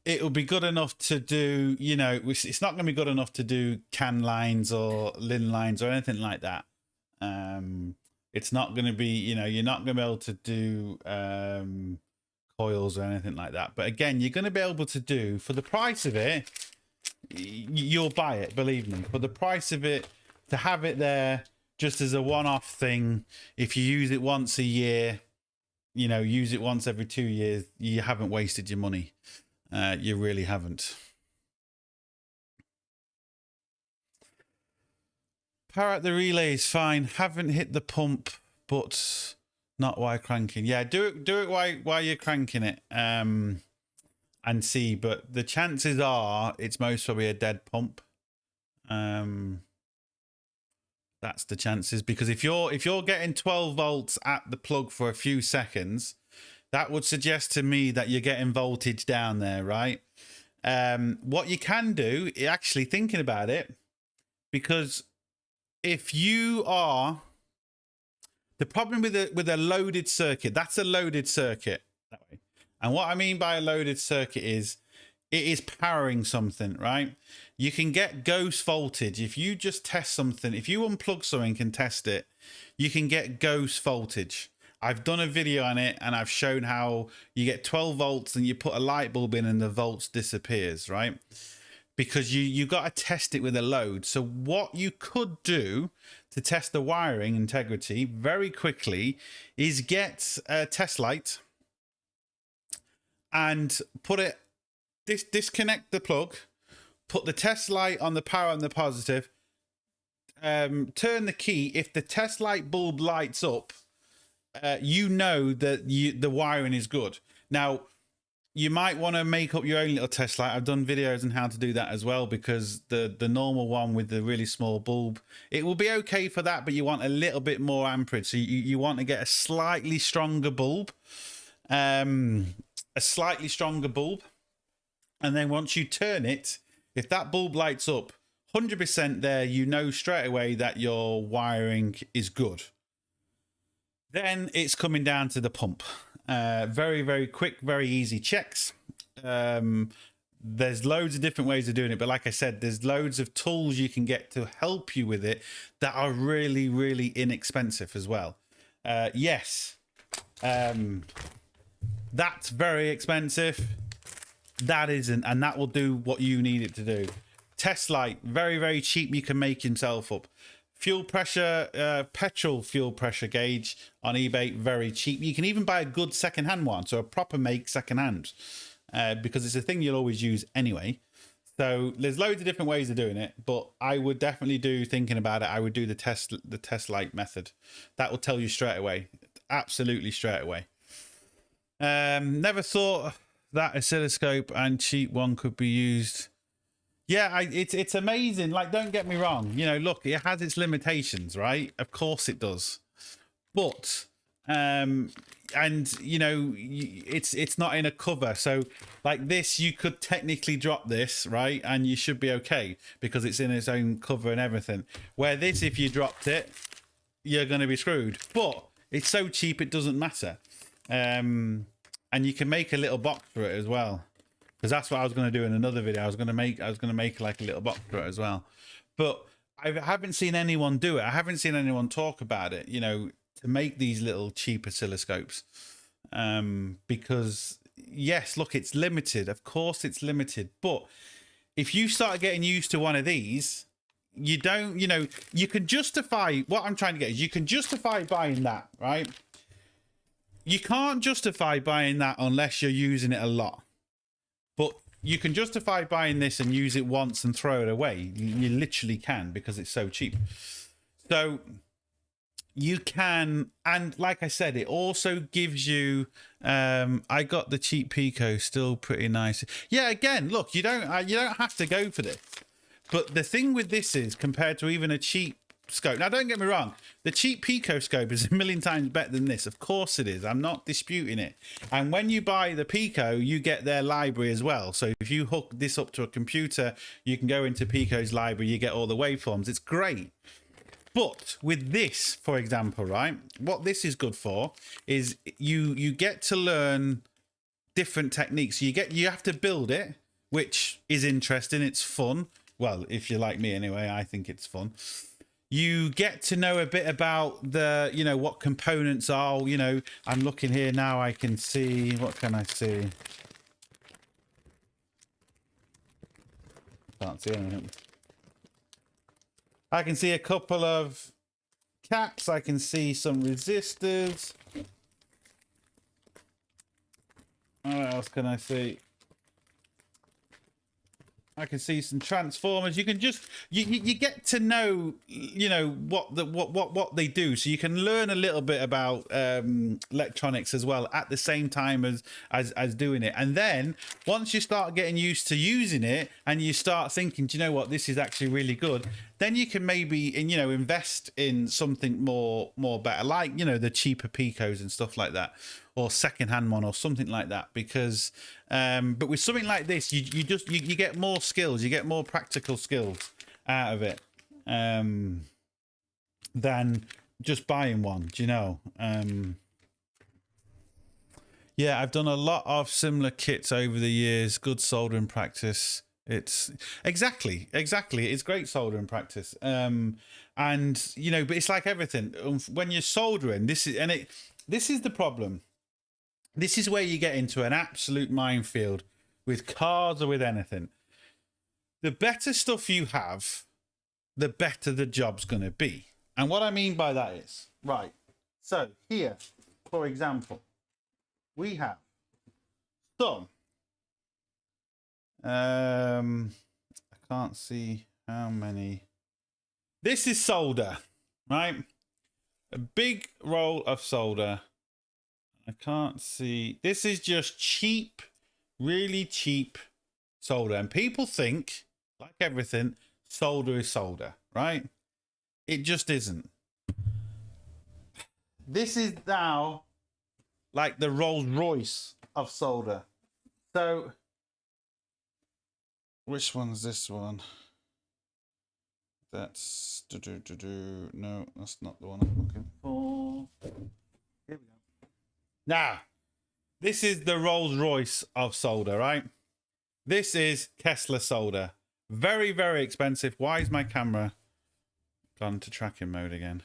It would be good enough to do, it's not going to be good enough to do CAN lines or LIN lines or anything like that. It's not going to be, you're not going to be able to do coils or anything like that. But again, you're going to be able to do, for the price of it, you'll buy it, believe me. For the price of it, to have it there just as a one-off thing, if you use it once a year, use it once every 2 years, you haven't wasted your money. You really haven't. Power at the relay is fine. Haven't hit the pump, but not while cranking. Yeah, do it while you're cranking it. And see, but the chances are it's most probably a dead pump. That's the chances, because if you're getting 12 volts at the plug for a few seconds, that would suggest to me that you're getting voltage down there, right? What you can do, actually thinking about it, because if you are, the problem with a loaded circuit, that's a loaded circuit that way. And what I mean by a loaded circuit is it is powering something, right? You can get ghost voltage. If you just test something, if you unplug something and test it, you can get ghost voltage. I've done a video on it and I've shown how you get 12 volts and you put a light bulb in and the volts disappears, right? Because you got to test it with a load. So what you could do to test the wiring integrity very quickly is get a test light and put it, disconnect the plug, put the test light on the power and the positive, turn the key. If the test light bulb lights up, you know that the wiring is good. Now, you might want to make up your own little test light. I've done videos on how to do that as well, because the normal one with the really small bulb, it will be okay for that, but you want a little bit more amperage. So you want to get a slightly stronger bulb. A slightly stronger bulb, and then once you turn it, if that bulb lights up 100% there, you know straight away that your wiring is good. Then it's coming down to the pump. Very, very quick, very easy checks. There's loads of different ways of doing it, but like I said, there's loads of tools you can get to help you with it that are really, really inexpensive as well. Yes. That's very expensive. That isn't, and that will do what you need it to do. Test light, very, very cheap. You can make yourself up. Fuel pressure, petrol fuel pressure gauge on eBay, very cheap. You can even buy a good second-hand one, so a proper make second-hand, because it's a thing you'll always use anyway. So there's loads of different ways of doing it, but I would definitely do, thinking about it, I would do the test light method. That will tell you straight away, absolutely straight away. Never thought that oscilloscope and cheap one could be used. Yeah, it's amazing. Like, don't get me wrong. Look, it has its limitations, right? Of course it does. But it's not in a cover. So like this, you could technically drop this, right? And you should be okay because it's in its own cover and everything. Where this, if you dropped it, you're going to be screwed. But it's so cheap, it doesn't matter. And you can make a little box for it as well, because that's what I was going to do in another video. I was going to make like a little box for it as well. But I haven't seen anyone do it. I haven't seen anyone talk about it, to make these little cheap oscilloscopes. Because yes, look, it's limited. Of course it's limited. But if you start getting used to one of these, you don't, you can justify, what I'm trying to get is you can justify buying that, right? You can't justify buying that unless you're using it a lot. But you can justify buying this and use it once and throw it away. You literally can, because it's so cheap. So you can, and like I said, it also gives you, I got the cheap Pico, still pretty nice. Yeah, again, look, you don't have to go for this. But the thing with this is, compared to even a cheap scope, now don't get me wrong, the cheap Pico scope is a million times better than this. Of course it is. I'm not disputing it. And when you buy the Pico, you get their library as well. So if you hook this up to a computer, you can go into Pico's library, you get all the waveforms. It's great. But with this, for example, right, what this is good for is you get to learn different techniques. You have to build it, which is interesting. It's fun. Well, if you're like me anyway, I think it's fun. You get to know a bit about the, what components are. I'm looking here now. I can see, what can I see? Can't see anything. I can see a couple of caps. I can see some resistors. What else can I see? I can see some transformers. You can just you get to know what they do, so you can learn a little bit about electronics as well at the same time as doing it. And then once you start getting used to using it and you start thinking, do you know what, this is actually really good, then you can maybe invest in something more better, like the cheaper Picos and stuff like that, or secondhand one or something like that. Because but with something like this, you get more skills, you get more practical skills out of it than just buying one. Do you know? Yeah, I've done a lot of similar kits over the years. Good soldering practice. It's exactly it's great soldering practice. And but it's like everything. When you're soldering, this is the problem. This is where you get into an absolute minefield with cars or with anything. The better stuff you have, the better the job's going to be. And what I mean by that is, right, so here, for example, we have some, I can't see how many. This is solder, right? A big roll of solder. I can't see. This is just cheap, really cheap solder. And people think, like everything, solder is solder, right? It just isn't. This is now like the Rolls Royce of solder. So, which one's this one? That's... No, that's not the one I'm looking for. Here we go. Now, this is the Rolls Royce of solder, right? This is Kessler solder. Very, very expensive. Why is my camera gone to tracking mode again?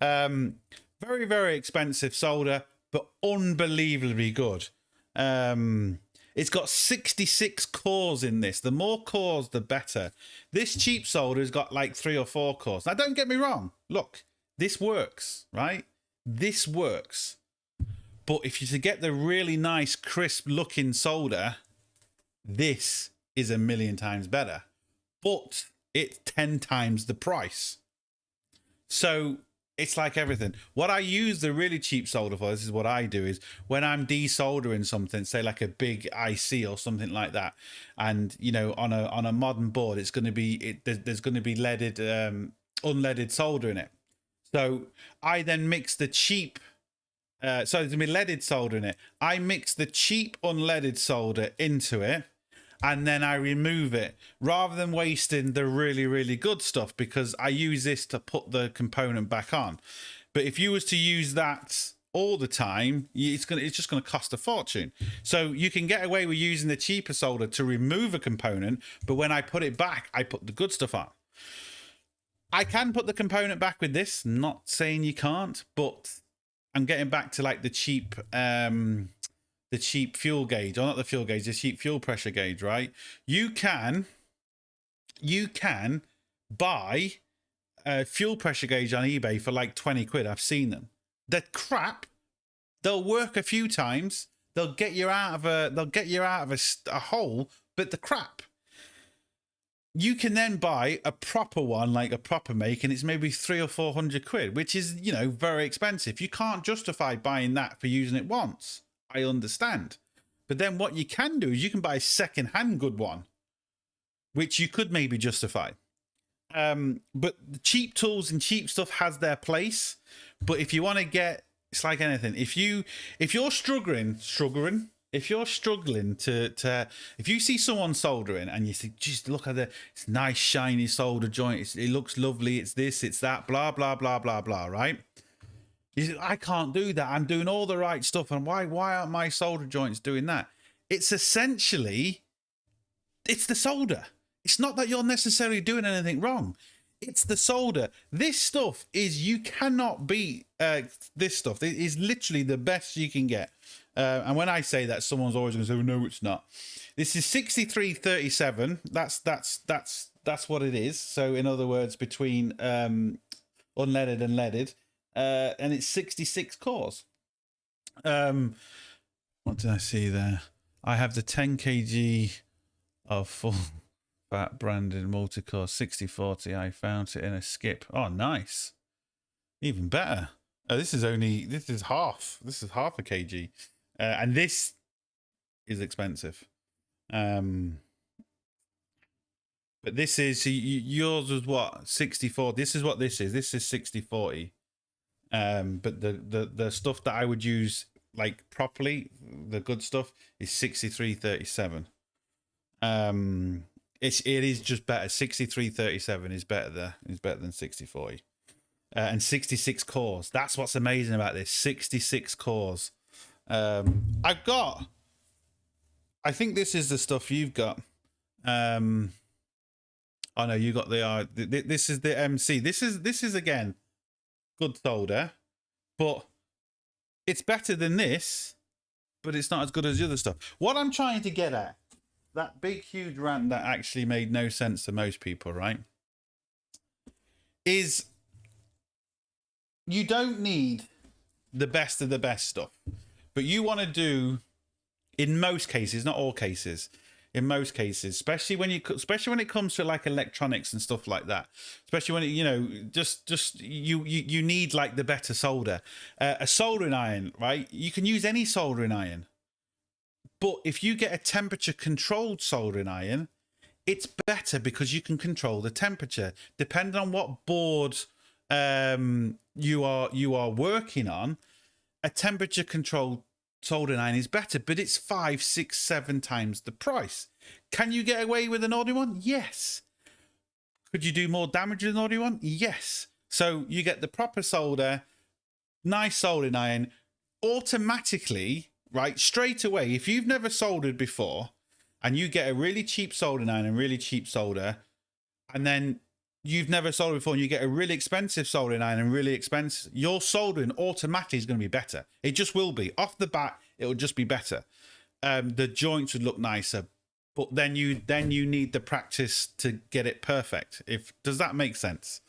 Very, very expensive solder, but unbelievably good. It's got 66 cores in this. The more cores, the better. This cheap solder has got like 3 or 4 cores. Now, don't get me wrong. Look, this works, right? This works. But if you're to get the really nice, crisp looking solder, this is a million times better. But it's 10 times the price. So it's like everything. What I use the really cheap solder for, this is what I do, is when I'm desoldering something, say like a big IC or something like that, and on a modern board, it's going to be there's going to be leaded unleaded solder in it. So I then mix the cheap. So there's going to be leaded solder in it. I mix the cheap unleaded solder into it, and then I remove it rather than wasting the really, really good stuff, because I use this to put the component back on. But if you was to use that all the time, it's just going to cost a fortune. So you can get away with using the cheaper solder to remove a component, but when I put it back, I put the good stuff on. I can put the component back with this. Not saying you can't, but I'm getting back to like the cheap fuel gauge, or not the fuel gauge, the cheap fuel pressure gauge, right? You can buy a fuel pressure gauge on eBay for like 20 quid. I've seen them. They're crap. They'll work a few times. They'll get you out of a hole, but they're crap. You can then buy a proper one, like a proper make, and it's maybe 300 or 400 quid, which is, you know, very expensive. You can't justify buying that for using it once. I understand. But then what you can do is you can buy a second-hand good one, which you could maybe justify. But the cheap tools and cheap stuff has their place. But if you want to get, it's like anything. If you're struggling, if you see someone soldering and you think, just look at it's nice shiny solder joint, it looks lovely, it's this, it's that, blah blah blah blah blah, right? You say, I can't do that. I'm doing all the right stuff, and why aren't my solder joints doing that? It's essentially, it's the solder. It's not that you're necessarily doing anything wrong. It's the solder. This stuff is, you cannot beat this stuff. It is literally the best you can get. And when I say that, someone's always going to say, no, it's not. This is 6337. That's what it is. So in other words, between unleaded and leaded. And it's 66 cores. What did I see there? I have the 10 kg of full fat branded multi-core 6040. I found it in a skip. Oh, nice. Even better. This is half. This is half a kg. And this is expensive. But this is, yours was what? 64. This is what this is. This is 6040. But the stuff that I would use like properly, the good stuff, is 6337. It is just better. 6337 is better than 6040. And 66 cores. That's what's amazing about this. 66 cores. I think this is the stuff you've got. Oh no, you got this is the MC. This is again good solder, but it's better than this, but it's not as good as the other stuff. What I'm trying to get at, that big huge rant that actually made no sense to most people, right, is you don't need the best of the best stuff, but you want to do, in most cases, not all cases, in most cases, especially when it comes to like electronics and stuff like that, especially when you need like the better solder, a soldering iron, right? You can use any soldering iron, but if you get a temperature controlled soldering iron, it's better because you can control the temperature depending on what board you are working on. A temperature controlled soldering iron is better, but it's 5, 6, 7 times the price. Can you get away with an ordinary one? Yes. Could you do more damage with an ordinary one? Yes. So you get the proper solder, nice soldering iron, automatically, right, straight away. If you've never soldered before and you get a really cheap soldering iron and really cheap solder, and then you've never soldered before and you get a really expensive soldering iron and really expensive, your soldering automatically is going to be better. It just will be. Off the bat, it will just be better. The joints would look nicer, but then you need the practice to get it perfect. Does that make sense?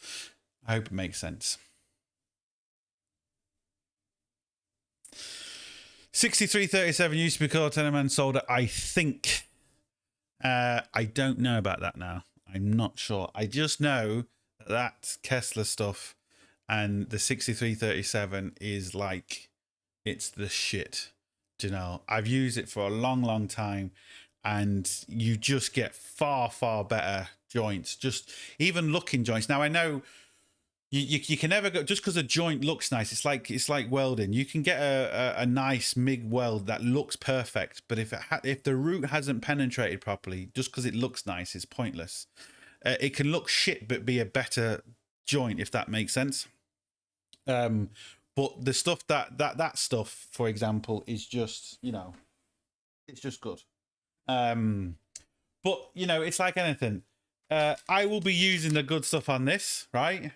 I hope it makes sense. 6337 used to be called 10-man solder, I think. I don't know about that now. I'm not sure. I just know that Kessler stuff and the 6337 is like, it's the shit. Do you know? I've used it for a long, long time, and you just get far, far better joints. Just even looking joints. Now I know you can never go just because a joint looks nice. It's like welding. You can get a nice MIG weld that looks perfect, but if the root hasn't penetrated properly, just because it looks nice, it's pointless. It can look shit but be a better joint, if that makes sense. But the stuff that stuff, for example, is just, it's just good. But it's like anything. I will be using the good stuff on this, right?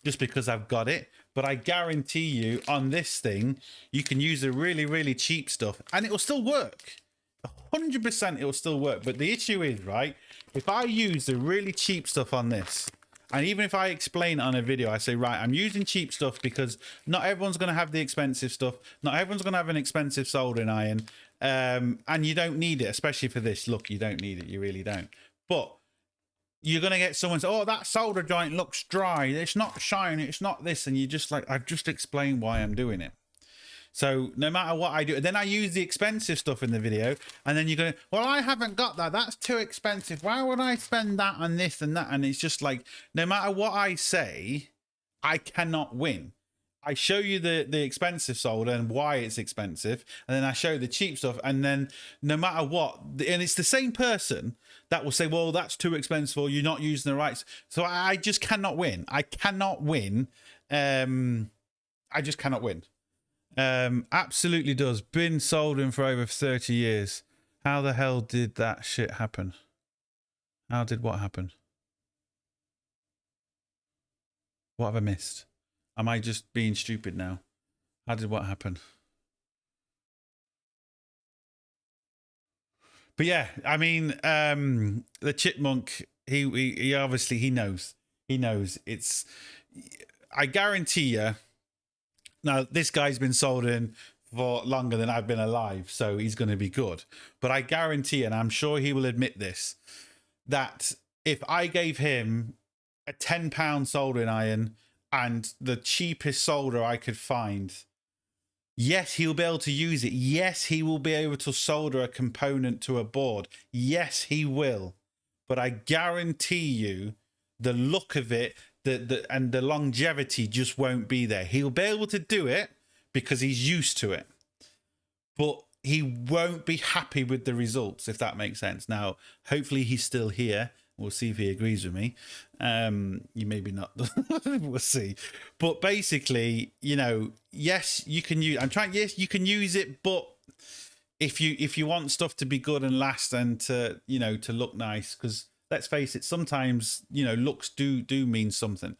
Just because I've got it. But I guarantee you on this thing, you can use the really, really cheap stuff and it will still work. 100% it will still work. But the issue is, right, if I use the really cheap stuff on this, and even if I explain it on a video, I say, right, I'm using cheap stuff because not everyone's going to have the expensive stuff. Not everyone's going to have an expensive soldering iron. And you don't need it, especially for this. Look, you don't need it. You really don't. But you're going to get someone say, oh, that solder joint looks dry. It's not shiny. It's not this. And you just like, I've just explained why I'm doing it. So no matter what I do, then I use the expensive stuff in the video. And then you're going, well, I haven't got that. That's too expensive. Why would I spend that on this and that? And it's just like, no matter what I say, I cannot win. I show you the expensive solder and why it's expensive, and then I show the cheap stuff, and then no matter what, and it's the same person that will say, well, that's too expensive, or you're not using the rights. So I just cannot win. I cannot win. I just cannot win. Absolutely does. Been soldering for over 30 years. How the hell did that shit happen? How did what happen? What have I missed? Am I just being stupid now? How did what happen? But yeah, I mean, the chipmunk, he obviously, he knows. He knows. It's, I guarantee you, now this guy's been soldering for longer than I've been alive, so he's going to be good. But I guarantee, and I'm sure he will admit this, that if I gave him a £10 soldering iron and the cheapest solder I could find, yes, he'll be able to use it. Yes, he will be able to solder a component to a board. Yes, he will. But I guarantee you the look of it, and the longevity just won't be there. He'll be able to do it because he's used to it. But he won't be happy with the results, if that makes sense. Now, hopefully he's still here. We'll see if he agrees with me. You maybe not. We'll see. But basically, you know, yes, you can use. Yes, you can use it, but if you want stuff to be good and last and to, you know, to look nice, because let's face it, sometimes, you know, looks do mean something.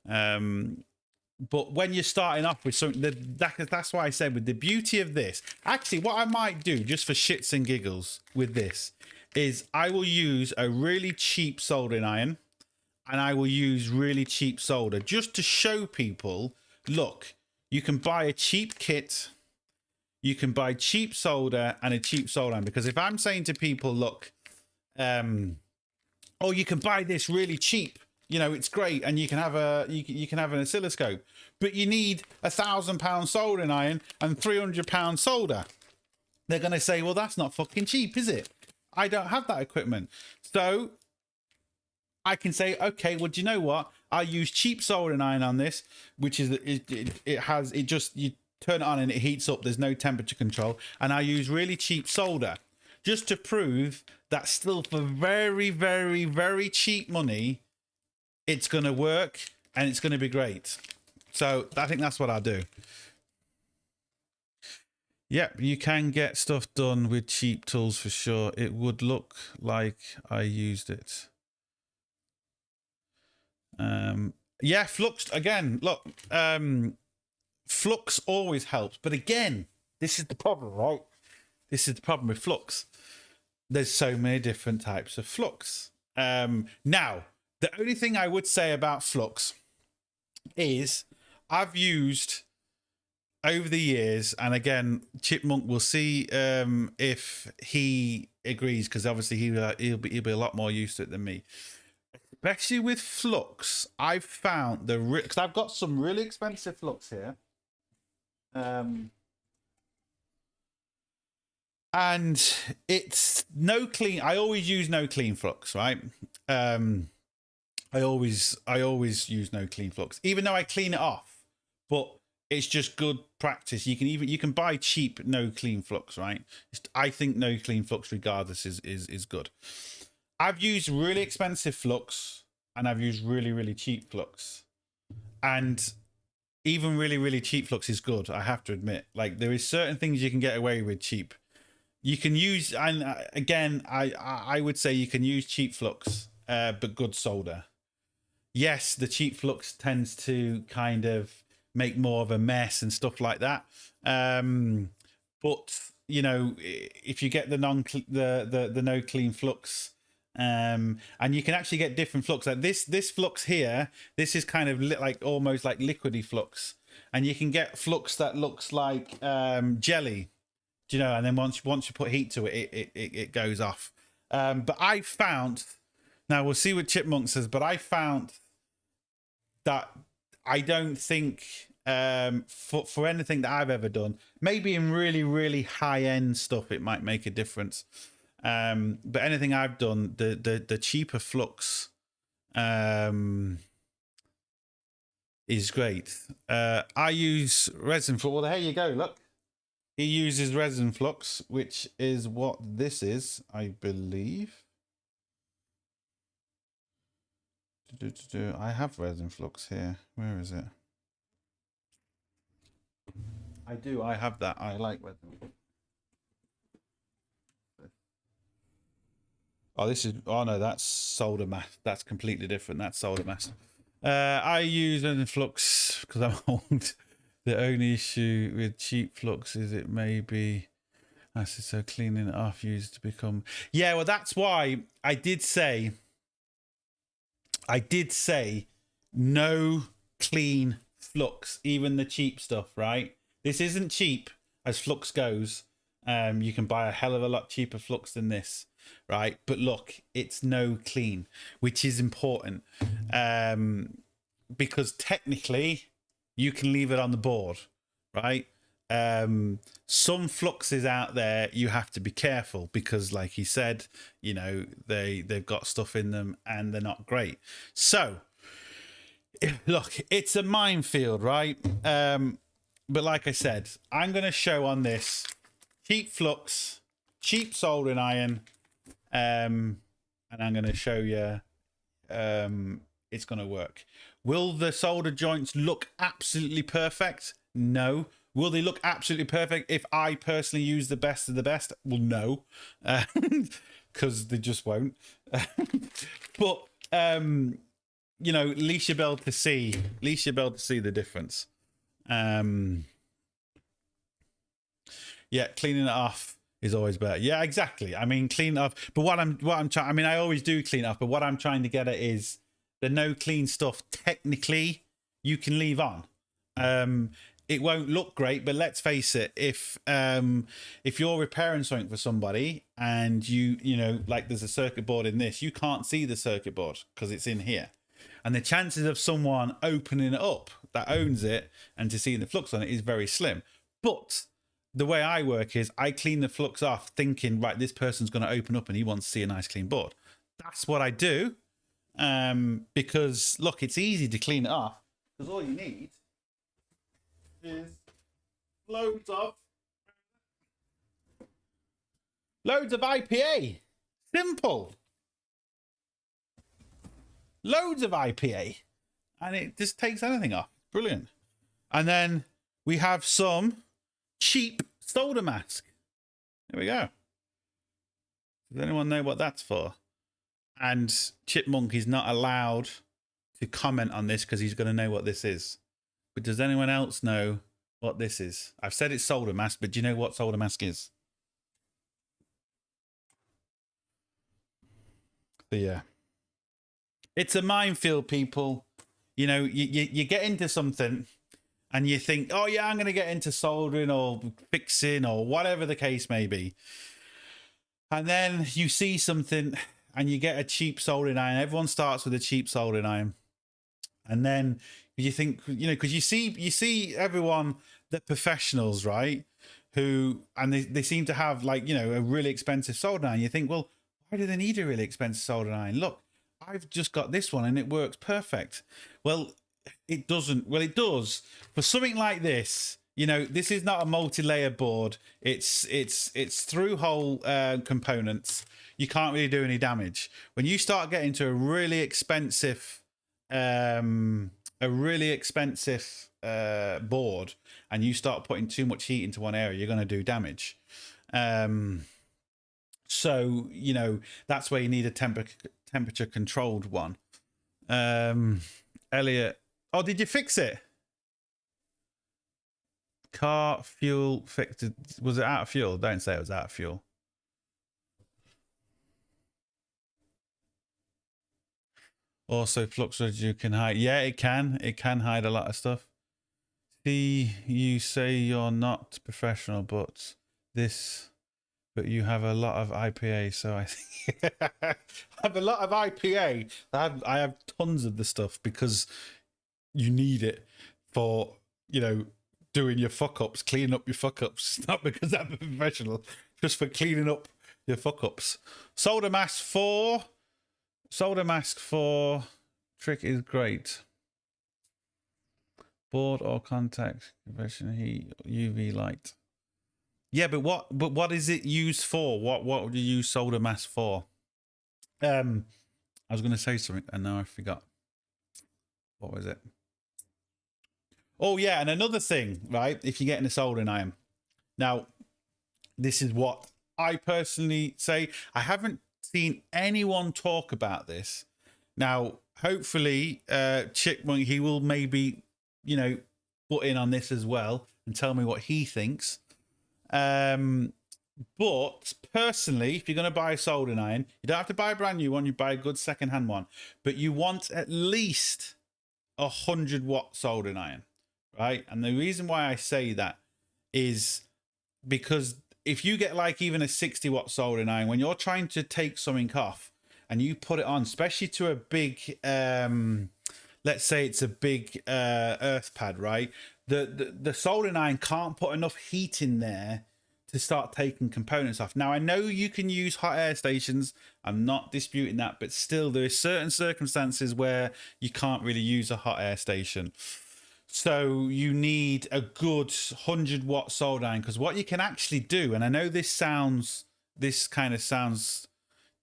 But when you're starting off with something, that's why I said with the beauty of this. Actually, what I might do just for shits and giggles with this is I will use a really cheap soldering iron and I will use really cheap solder just to show people, look, you can buy a cheap kit, you can buy cheap solder and a cheap solder iron. Because if I'm saying to people, look, oh, you can buy this really cheap, you know, it's great, and you can have you can have an oscilloscope, but you need £1,000 soldering iron and £300 solder. They're going to say, well, that's not fucking cheap, is it? I don't have that equipment. So I can say, okay, well, do you know what? I use cheap soldering iron on this, which is, it just, you turn it on and it heats up. There's no temperature control. And I use really cheap solder just to prove that still for very, very, very cheap money, it's going to work and it's going to be great. So I think that's what I'll do. Yep, you can get stuff done with cheap tools for sure. It would look like I used it. Yeah, flux again. Look, flux always helps, but again, this is the problem, right? This is the problem with flux. There's so many different types of flux. Now, the only thing I would say about flux is I've used over the years, and again, Chipmunk will see if he agrees, because obviously he'll be a lot more used to it than me. Especially with flux, I've found because I've got some really expensive flux here, and it's no clean. I always use no clean flux, right? I always use no clean flux, even though I clean it off, but it's just good practice. You can buy cheap no clean flux, right? I think no clean flux regardless is good. I've used really expensive flux and I've used really, really cheap flux, and even really, really cheap flux is good. I have to admit, like, there is certain things you can get away with cheap. You can use, and again, I would say you can use cheap flux but good solder. Yes, the cheap flux tends to kind of make more of a mess and stuff like that. But you know, if you get the no clean flux, and you can actually get different flux like this flux here. This is kind of like almost like liquidy flux, and you can get flux that looks like jelly. Do you know? And then once you put heat to it, it goes off. But I found, now we'll see what Chipmunk says, but I found that I don't think for anything that I've ever done, maybe in really, really high end stuff, it might make a difference. But anything I've done, the cheaper flux is great. I use resin flux. Well, there you go. Look, he uses resin flux, which is what this is, I believe. I have resin flux here. Where is it? I do. I have that. I like resin. Oh, this is. Oh no, that's solder mask. That's completely different. That's solder mask. I use resin flux because I'm old. The only issue with cheap flux is it may be acid, so cleaning it off used to become. Yeah, well, that's why I did say no clean flux, even the cheap stuff, right? This isn't cheap as flux goes. You can buy a hell of a lot cheaper flux than this, right? But look, it's no clean, which is important, because technically you can leave it on the board, right? Some fluxes out there you have to be careful because, like he said, you know, they've got stuff in them and they're not great. So look, it's a minefield, right? But like I said, I'm going to show on this cheap flux, cheap soldering iron, and I'm going to show you it's going to work. Will the solder joints look absolutely perfect? No. Will they look absolutely perfect if I personally use the best of the best? Well, no, because they just won't. But you know, at least you'll be able to see. At least you'll be able to see the difference. Yeah, cleaning it off is always better. Yeah, exactly. I mean, clean it off. But what I'm trying. I mean, I always do clean up. But what I'm trying to get at is the no clean stuff. Technically, you can leave on. It won't look great, but let's face it, if you're repairing something for somebody and you know, like there's a circuit board in this, you can't see the circuit board because it's in here. And the chances of someone opening it up that owns it and to see the flux on it is very slim. But the way I work is I clean the flux off thinking, right, this person's going to open up and he wants to see a nice clean board. That's what I do. Because look, it's easy to clean it off because all you need is loads of IPA. Simple. Loads of IPA. And it just takes anything off. Brilliant. And then we have some cheap solder mask. There we go. Does anyone know what that's for? And Chipmunk is not allowed to comment on this because he's going to know what this is. But does anyone else know what this is? I've said it's solder mask, but do you know what solder mask is? So yeah. It's a minefield, people. You know, you get into something and you think, oh yeah, I'm going to get into soldering or fixing or whatever the case may be. And then you see something and you get a cheap soldering iron. Everyone starts with a cheap soldering iron. And then you think, you know, because you see everyone, the professionals, right? Who, and they seem to have like, you know, a really expensive soldering iron. You think, well, why do they need a really expensive soldering iron? Look, I've just got this one and it works perfect. Well, it doesn't. Well, it does. For something like this, you know, this is not a multi-layer board. It's through-hole components. You can't really do any damage. When you start getting to a really expensive board and you start putting too much heat into one area, you're going to do damage. So, you know, that's where you need a temperature controlled one. Elliot, oh, did you fix it? Car fuel fixed. Was it out of fuel? Don't say it was out of fuel. Also, flux residue can hide. Yeah, it can. It can hide a lot of stuff. See, you say you're not professional, but you have a lot of IPA. So I think I have a lot of IPA. I have tons of the stuff because you need it for, you know, doing your fuck ups, cleaning up your fuck ups. Not because I'm a professional, just for cleaning up your fuck ups. Solder mask 4 trick is great. Board or contact convection heat, UV light. Yeah, but what is it used for? What would you use solder mask for? I was going to say something and now I forgot. What was it? Oh yeah, and another thing, right? If you're getting a soldering iron, now this is what I personally say. I haven't seen anyone talk about this. Now, hopefully, Chickmunk, he will maybe, you know, butt in on this as well and tell me what he thinks. But personally, if you're going to buy a soldering iron, you don't have to buy a brand new one. You buy a good second-hand one, but you want at least 100-watt soldering iron, right? And the reason why I say that is because if you get like even a 60-watt soldering iron, when you're trying to take something off and you put it on, especially to a big, let's say it's a big earth pad, right? The soldering iron can't put enough heat in there to start taking components off. Now, I know you can use hot air stations. I'm not disputing that, but still there are certain circumstances where you can't really use a hot air station. So you need a good 100-watt soldering iron, because what you can actually do, and I know this kind of sounds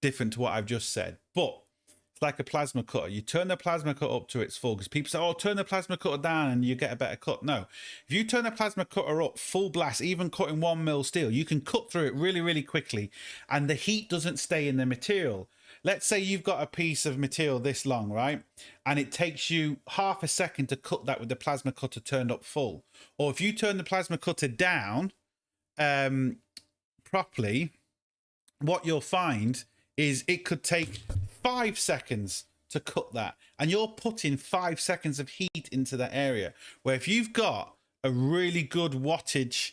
different to what I've just said, but it's like a plasma cutter. You turn the plasma cutter up to its full, because people say, oh, turn the plasma cutter down and you get a better cut. No, if you turn the plasma cutter up full blast, even cutting 1 mil steel, you can cut through it really, really quickly, and the heat doesn't stay in the material. Let's say you've got a piece of material this long, right? And it takes you half a second to cut that with the plasma cutter turned up full. Or if you turn the plasma cutter down properly, what you'll find is it could take 5 seconds to cut that. And you're putting 5 seconds of heat into that area. Where if you've got a really good wattage,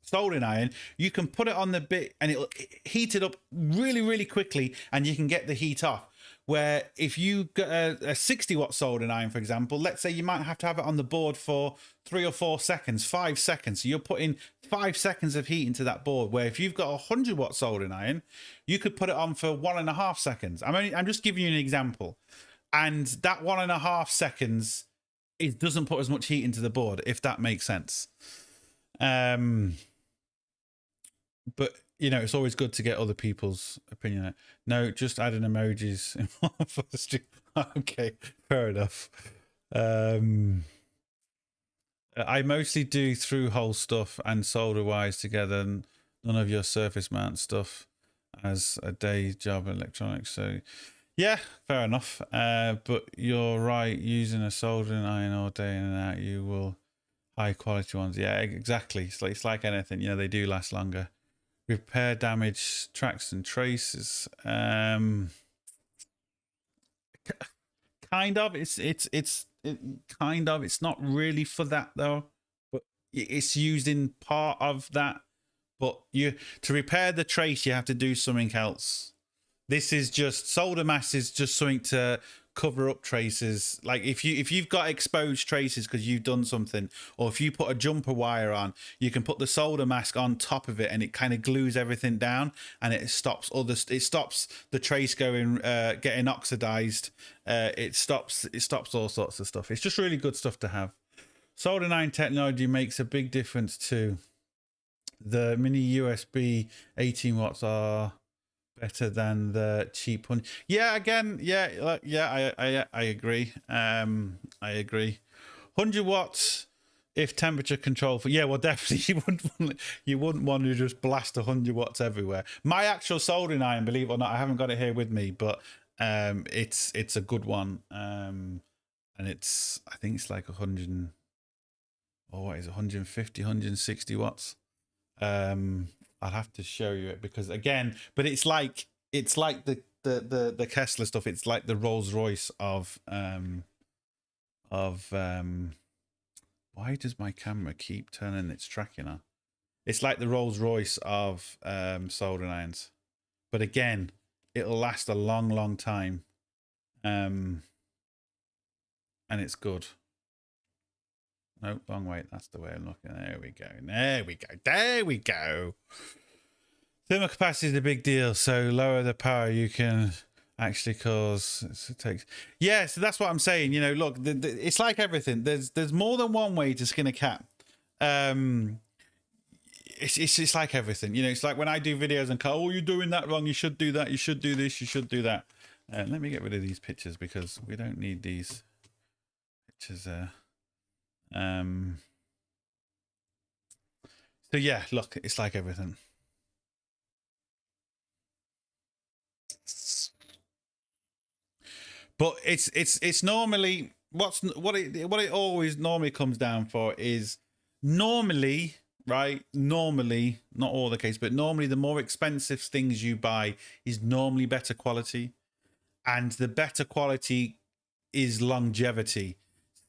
soldering iron, you can put it on the bit and it'll heat it up really, really quickly, and you can get the heat off. Where if you got a 60-watt soldering iron, for example, let's say you might have to have it on the board for 3 or 4 seconds, 5 seconds. So you're putting 5 seconds of heat into that board. Where if you've got a 100-watt soldering iron, you could put it on for 1.5 seconds. I'm just giving you an example. And that 1.5 seconds, it doesn't put as much heat into the board, if that makes sense. But, you know, it's always good to get other people's opinion. No, just adding emojis for the stream. Okay, fair enough. I mostly do through-hole stuff and solder wires together, and none of your surface mount stuff as a day job in electronics. So, yeah, fair enough. But you're right, using a soldering iron all day in and out, you will high-quality ones. Yeah, exactly. It's like anything, you know, they do last longer. Repair damage tracks and traces. Kind of. It's not really for that though, but it's used in part of that. But to repair the trace, you have to do something else. This is just solder mask is just something to cover up traces. Like if you've got exposed traces because you've done something, or if you put a jumper wire on, you can put the solder mask on top of it and it kind of glues everything down, and it stops the trace getting oxidized. It stops all sorts of stuff. It's just really good stuff to have. Soldering iron technology makes a big difference too. The mini USB 18 watts are better than the cheap one. Yeah, again, I agree. I agree. 100 watts if temperature control for, yeah, well, definitely you wouldn't want to just blast 100 watts everywhere. My actual soldering iron, believe it or not, I haven't got it here with me, but it's a good one. And it's, I think it's like 100 or what is it, 150, 160 watts. I'll have to show you it because again, but it's like the Kessler stuff. It's like the Rolls Royce of why does my camera keep turning its tracking on? It's like the Rolls Royce of soldering irons, but again, it'll last a long time, and it's good. No, wrong way. That's the way I'm looking. There we go. There we go. There we go. Thermal capacity is a big deal. So lower the power, you can actually cause. It takes. Yeah, so that's what I'm saying. You know, look, it's like everything. There's more than one way to skin a cat. It's like everything. You know, it's like when I do videos and call, oh, you're doing that wrong. You should do that. You should do this. You should do that. Let me get rid of these pictures because we don't need these pictures there. So yeah, look, it's like everything. But it's normally what it always normally comes down for is normally, right? Normally, not all the case, but normally the more expensive things you buy is normally better quality, and the better quality is longevity.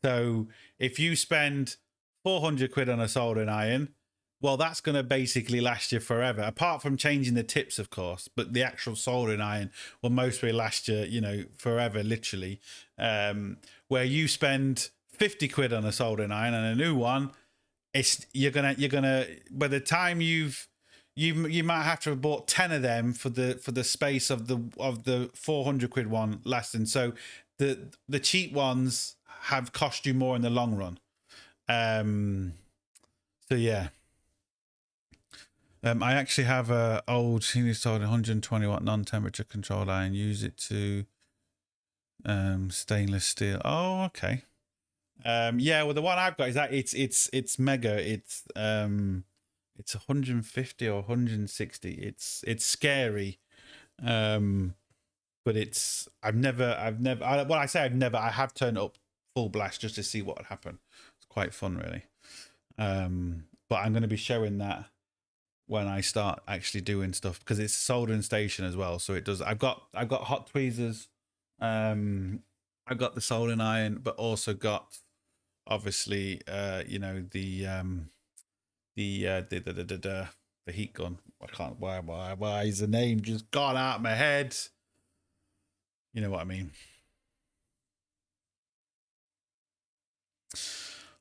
So if you spend 400 quid on a soldering iron, well, that's going to basically last you forever, apart from changing the tips, of course. But the actual soldering iron will mostly last you, you know, forever, literally. Where you spend 50 quid on a soldering iron and a new one, you're gonna by the time you might have to have bought 10 of them for the space of the 400 quid one lasting. So the cheap ones have cost you more in the long run. So yeah. I actually have a old sold 120 watt non-temperature controlled iron. Use it to stainless steel. Oh, okay. Yeah. Well, the one I've got is that it's mega. It's 150 or 160. It's scary. But it's I have turned it up full blast just to see what would happen. It's quite fun, really. But I'm going to be showing that when I start actually doing stuff because it's a soldering station as well. So it does. I've got hot tweezers. I've got the soldering iron, but also got obviously you know the heat gun. I can't. Why is the name just gone out of my head? You know what I mean.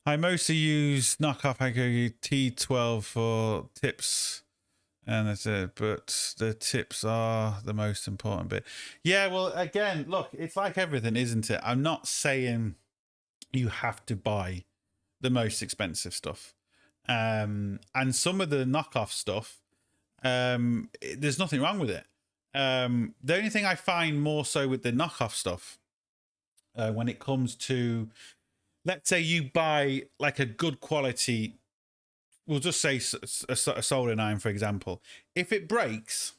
I mostly use knockoff Hakogi T12 for tips, and that's it. But the tips are the most important bit. Yeah, well, again, look, it's like everything, isn't it? I'm not saying you have to buy the most expensive stuff. And some of the knockoff stuff, there's nothing wrong with it. The only thing I find more so with the knockoff stuff, when it comes to, let's say you buy like a good quality, we'll just say a soldering iron, for example. If it breaks,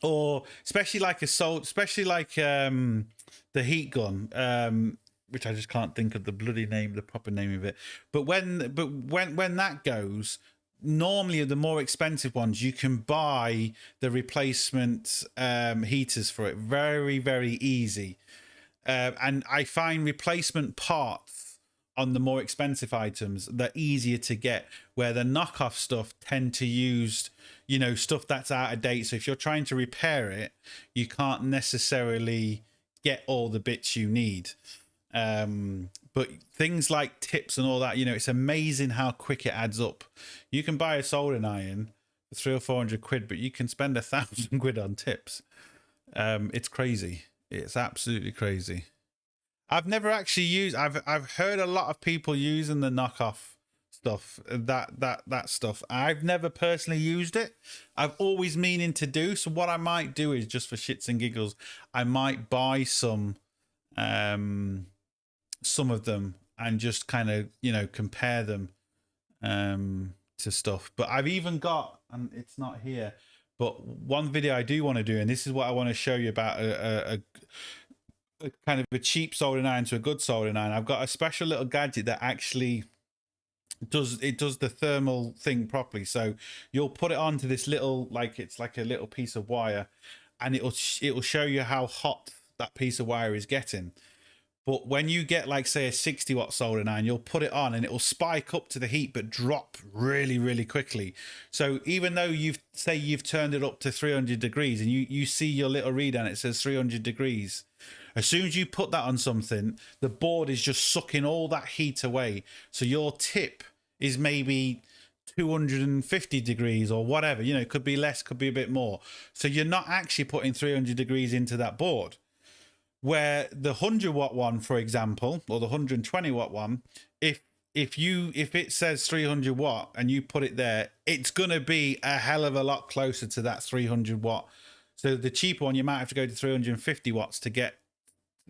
or especially like the heat gun, which I just can't think of the proper name of it. But when that goes, normally the more expensive ones, you can buy the replacement heaters for it very, very easy. And I find replacement parts on the more expensive items, they're easier to get, where the knockoff stuff tend to use, you know, stuff that's out of date. So if you're trying to repair it, you can't necessarily get all the bits you need. But things like tips and all that, you know, it's amazing how quick it adds up. You can buy a soldering iron for 300 or 400 quid, but you can spend 1,000 quid on tips. It's crazy. It's absolutely crazy. I've never actually used. I've heard a lot of people using the knockoff stuff. That stuff. I've never personally used it. I've always meaning to do. So what I might do is, just for shits and giggles, I might buy some of them and just kind of, you know, compare them to stuff. But I've even got, and it's not here, but one video I do want to do, and this is what I want to show you about a kind of a cheap soldering iron to a good soldering iron. I've got a special little gadget that actually does the thermal thing properly. So you'll put it onto this little, like, it's like a little piece of wire, and it'll show you how hot that piece of wire is getting. But when you get, like, say, a 60 watt soldering iron, you'll put it on and it will spike up to the heat but drop really, really quickly. So even though you've turned it up to 300 degrees and you see your little reader and it says 300 degrees, as soon as you put that on something, the board is just sucking all that heat away. So your tip is maybe 250 degrees or whatever. You know, it could be less, could be a bit more. So you're not actually putting 300 degrees into that board. Where the 100 watt one, for example, or the 120 watt one, if it says 300 watt and you put it there, it's going to be a hell of a lot closer to that 300 watt. So the cheaper one, you might have to go to 350 watts to get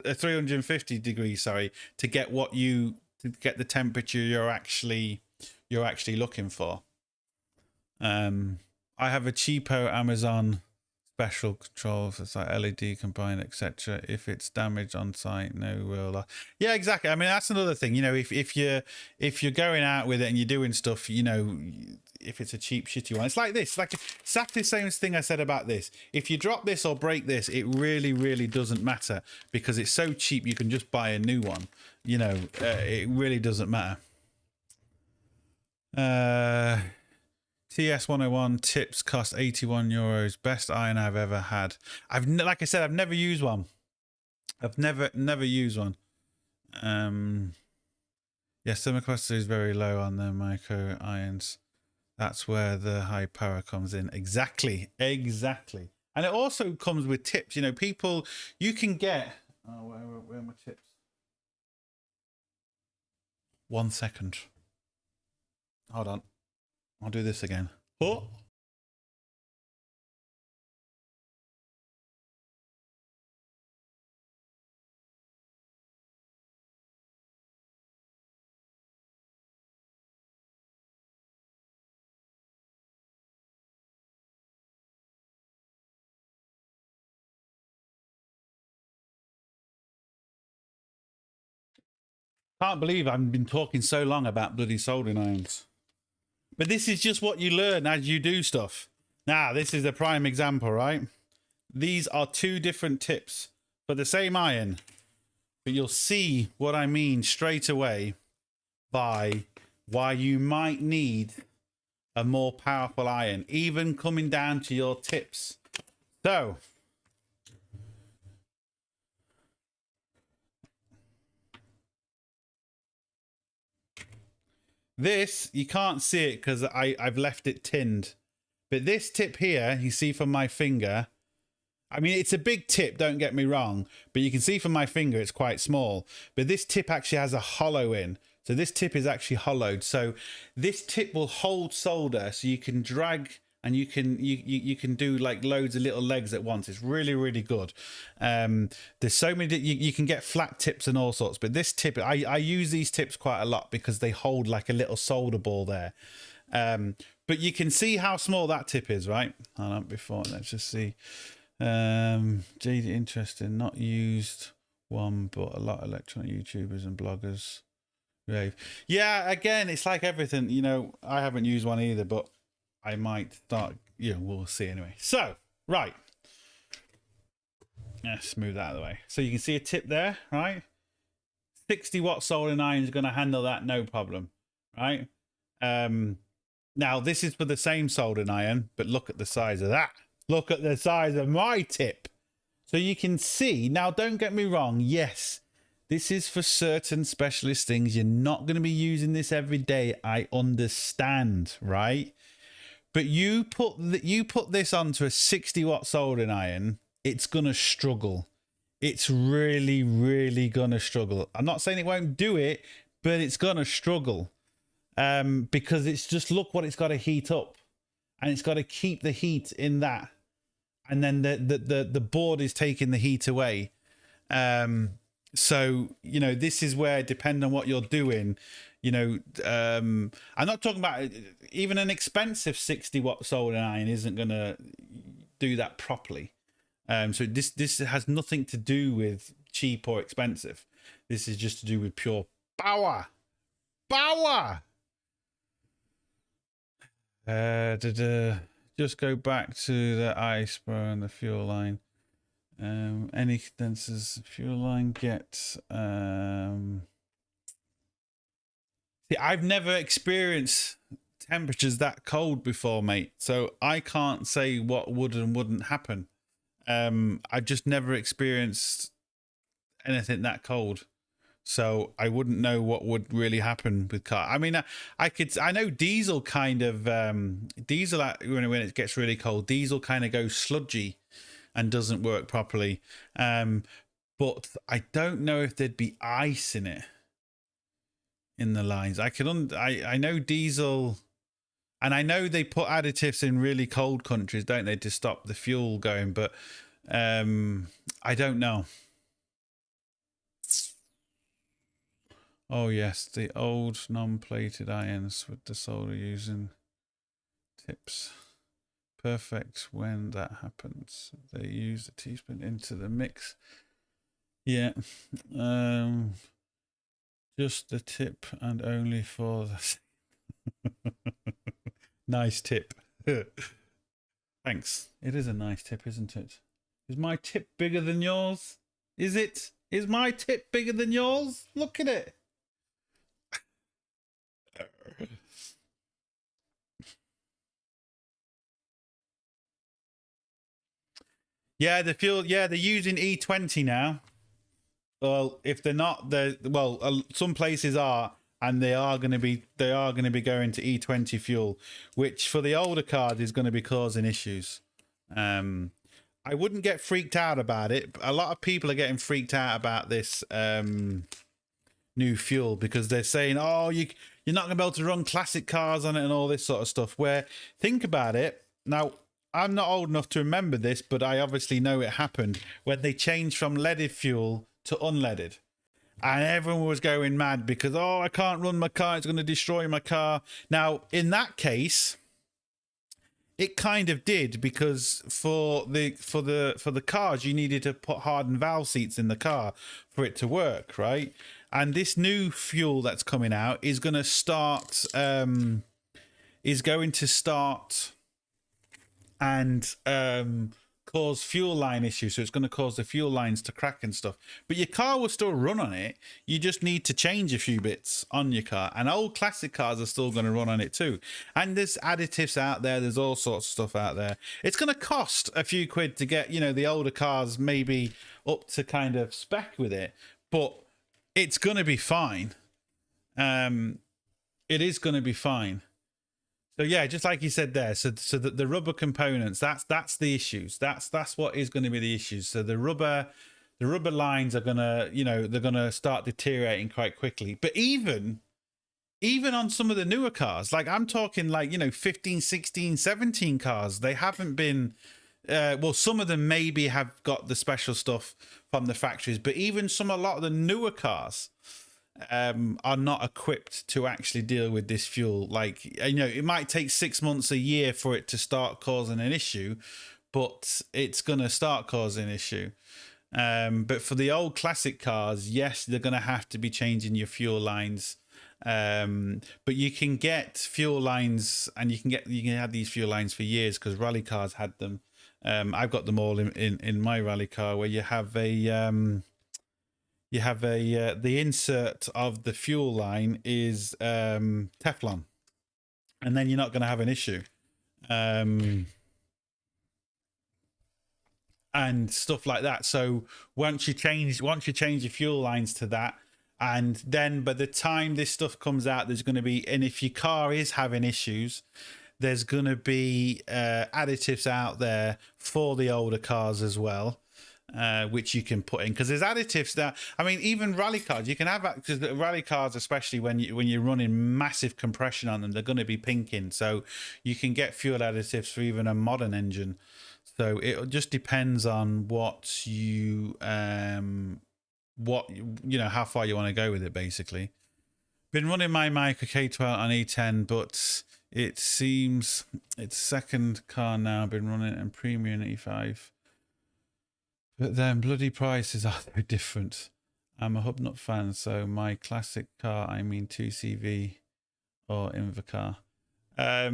350 degrees, sorry, to get the temperature you're actually looking for. I have a cheapo Amazon special controls. It's like LED combined, etc. If it's damaged on site, no will. Yeah, exactly. I mean, that's another thing. You know, if you're going out with it and you're doing stuff, you know, if it's a cheap shitty one, it's like this. Like exactly the same thing I said about this. If you drop this or break this, it really, really doesn't matter because it's so cheap. You can just buy a new one. You know, it really doesn't matter. TS101 tips cost €81. Best iron I've ever had. Like I said, I've never used one. I've never used one. Yes, thermal capacity is very low on the micro irons. That's where the high power comes in. Exactly. And it also comes with tips. You know, people, you can get. Oh, where are my tips? 1 second. Hold on. I'll do this again. Oh. Can't believe I've been talking so long about bloody soldering irons. But this is just what you learn as you do stuff. Now, this is a prime example, right? These are two different tips for the same iron. But you'll see what I mean straight away by why you might need a more powerful iron, even coming down to your tips. So, this, you can't see it because I've left it tinned. But this tip here, you see from my finger, I mean, it's a big tip, don't get me wrong, but you can see from my finger it's quite small. But this tip actually has a hollow in. So this tip is actually hollowed. So this tip will hold solder so you can drag and you can do like loads of little legs at once. It's really, really good. There's so many, you can get flat tips and all sorts, but this tip, I use these tips quite a lot because they hold like a little solder ball there. But you can see how small that tip is, right? Hold on, before, let's just see. JD, interesting, not used one, but a lot of electronic YouTubers and bloggers rave. Yeah, again, it's like everything, you know, I haven't used one either, but I might start, you know, we'll see anyway. So, right. Let's move that out of the way. So you can see a tip there, right? 60 watt soldering iron is going to handle that no problem, right? Now, this is for the same soldering iron, but look at the size of that. Look at the size of my tip. So you can see, now don't get me wrong, yes, this is for certain specialist things. You're not going to be using this every day. I understand, right? But you put this onto a 60 watt soldering iron, it's going to struggle. It's really, really going to struggle. I'm not saying it won't do it, but it's going to struggle. Because it's just, look what it's got to heat up. And it's got to keep the heat in that. And then the board is taking the heat away. So, you know, this is where, depending on what you're doing, you know, I'm not talking about even an expensive 60-watt soldering iron isn't going to do that properly. So this has nothing to do with cheap or expensive. This is just to do with pure power. Power! Just go back to the iceberg and the fuel line. Any condensers, fuel line gets. See, I've never experienced temperatures that cold before, mate. So I can't say what would and wouldn't happen. I've just never experienced anything that cold. So I wouldn't know what would really happen with car. I mean, I know diesel kind of, diesel when it gets really cold, diesel kind of goes sludgy and doesn't work properly. But I don't know if there'd be ice in it, in the lines. I know diesel, and I know they put additives in really cold countries, don't they, to stop the fuel going, but I don't know. Oh yes, the old non-plated irons with the solder using tips. Perfect when that happens. They use a teaspoon into the mix. Yeah. Just the tip and only for the nice tip. Thanks. It is a nice tip, isn't it? Is my tip bigger than yours? Is it? Is my tip bigger than yours? Look at it. Yeah, the fuel. Yeah, they're using E20 now. Well, if they're not, some places are, and they are going to be going to E20 fuel, which for the older cars is going to be causing issues. I wouldn't get freaked out about it. A lot of people are getting freaked out about this new fuel because they're saying, "Oh, you're not going to be able to run classic cars on it and all this sort of stuff." Where, think about it now. I'm not old enough to remember this, but I obviously know it happened when they changed from leaded fuel to unleaded. And everyone was going mad because, oh, I can't run my car, it's going to destroy my car. Now, in that case, it kind of did, because for the cars, you needed to put hardened valve seats in the car for it to work, right? And this new fuel that's coming out is going to start and cause fuel line issues. So it's going to cause the fuel lines to crack and stuff, but your car will still run on it. You just need to change a few bits on your car, and old classic cars are still going to run on it too. And there's additives out there, there's all sorts of stuff out there. It's going to cost a few quid to get, you know, the older cars maybe up to kind of spec with it, but it's going to be fine. It is going to be fine. So yeah, just like you said there, so the rubber components, that's the issues. That's what is going to be the issues. So the rubber lines are gonna, you know, they're gonna start deteriorating quite quickly. But even on some of the newer cars, like I'm talking like, you know, 15, 16, 17 cars, they haven't been well, some of them maybe have got the special stuff from the factories, but even a lot of the newer cars are not equipped to actually deal with this fuel. Like, you know, it might take 6 months, a year for it to start causing an issue, but it's going to start causing an issue. But for the old classic cars, yes, they're going to have to be changing your fuel lines. But you can get fuel lines, and you can have these fuel lines for years, because rally cars had them. I've got them all in my rally car, where you have the insert of the fuel line is Teflon, and then you're not going to have an issue. And stuff like that. So once you change your fuel lines to that, and then by the time this stuff comes out, there's going to be, and if your car is having issues, there's going to be additives out there for the older cars as well, which you can put in, because there's additives that, I mean, even rally cars you can have, because the rally cars, especially when you're running massive compression on them, they're going to be pinking. So you can get fuel additives for even a modern engine. So it just depends on what you what, you know, how far you want to go with it, basically. Been running my Mica K12 on E10, but it seems its second car now. Been running it in premium E5. But then bloody prices are so different. I'm a Hubnut fan, so my classic car, I mean 2CV or Invacar. Yeah,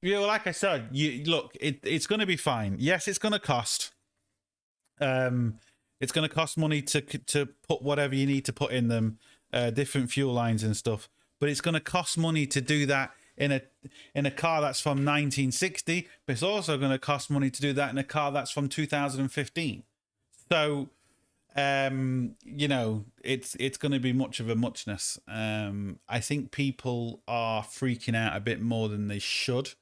well, like I said, look, it's going to be fine. Yes, it's going to cost. It's going to cost money to put whatever you need to put in them, different fuel lines and stuff. But it's going to cost money to do that in a car that's from 1960. But it's also going to cost money to do that in a car that's from 2015. So, you know, it's going to be much of a muchness. I think people are freaking out a bit more than they should.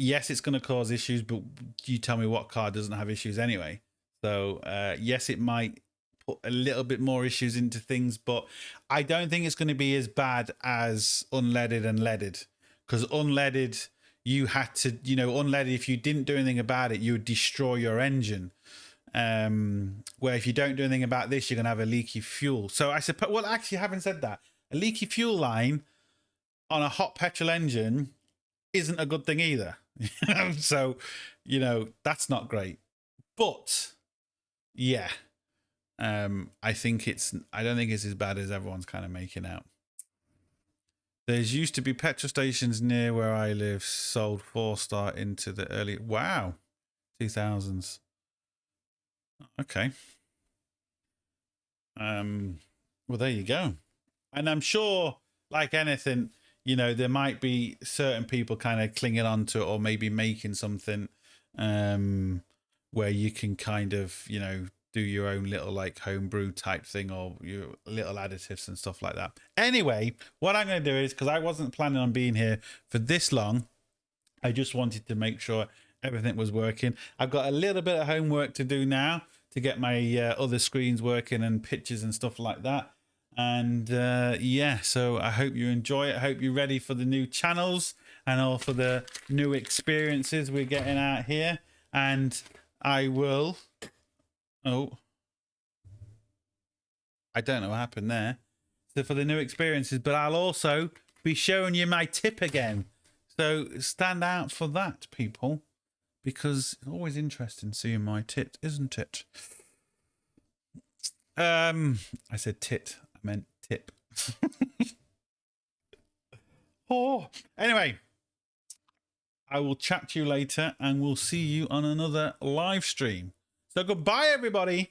Yes, it's going to cause issues, but you tell me what car doesn't have issues anyway. So, yes, it might put a little bit more issues into things, but I don't think it's going to be as bad as unleaded and leaded. Because unleaded, you had to, you know, unleaded, if you didn't do anything about it, you would destroy your engine. Where if you don't do anything about this, you're going to have a leaky fuel. So I suppose, well, actually, having said that, a leaky fuel line on a hot petrol engine isn't a good thing either. So, you know, that's not great. But yeah, I don't think it's as bad as everyone's kind of making out. There's used to be petrol stations near where I live sold 4-star into the early 2000s. Okay. Well, there you go. And I'm sure, like anything, you know, there might be certain people kind of clinging on to it, or maybe making something where you can kind of, you know, do your own little like homebrew type thing, or your little additives and stuff like that. Anyway, what I'm going to do is, because I wasn't planning on being here for this long, I just wanted to make sure everything was working. I've got a little bit of homework to do now to get my other screens working and pictures and stuff like that. And yeah, so I hope you enjoy it. I hope you're ready for the new channels and all for the new experiences we're getting out here. And I will... Oh, I don't know what happened there. So for the new experiences, but I'll also be showing you my tip again. So stand out for that, people, because it's always interesting seeing my tit, isn't it? I said tit, I meant tip. Oh, anyway, I will chat to you later, and we'll see you on another live stream. So goodbye, everybody.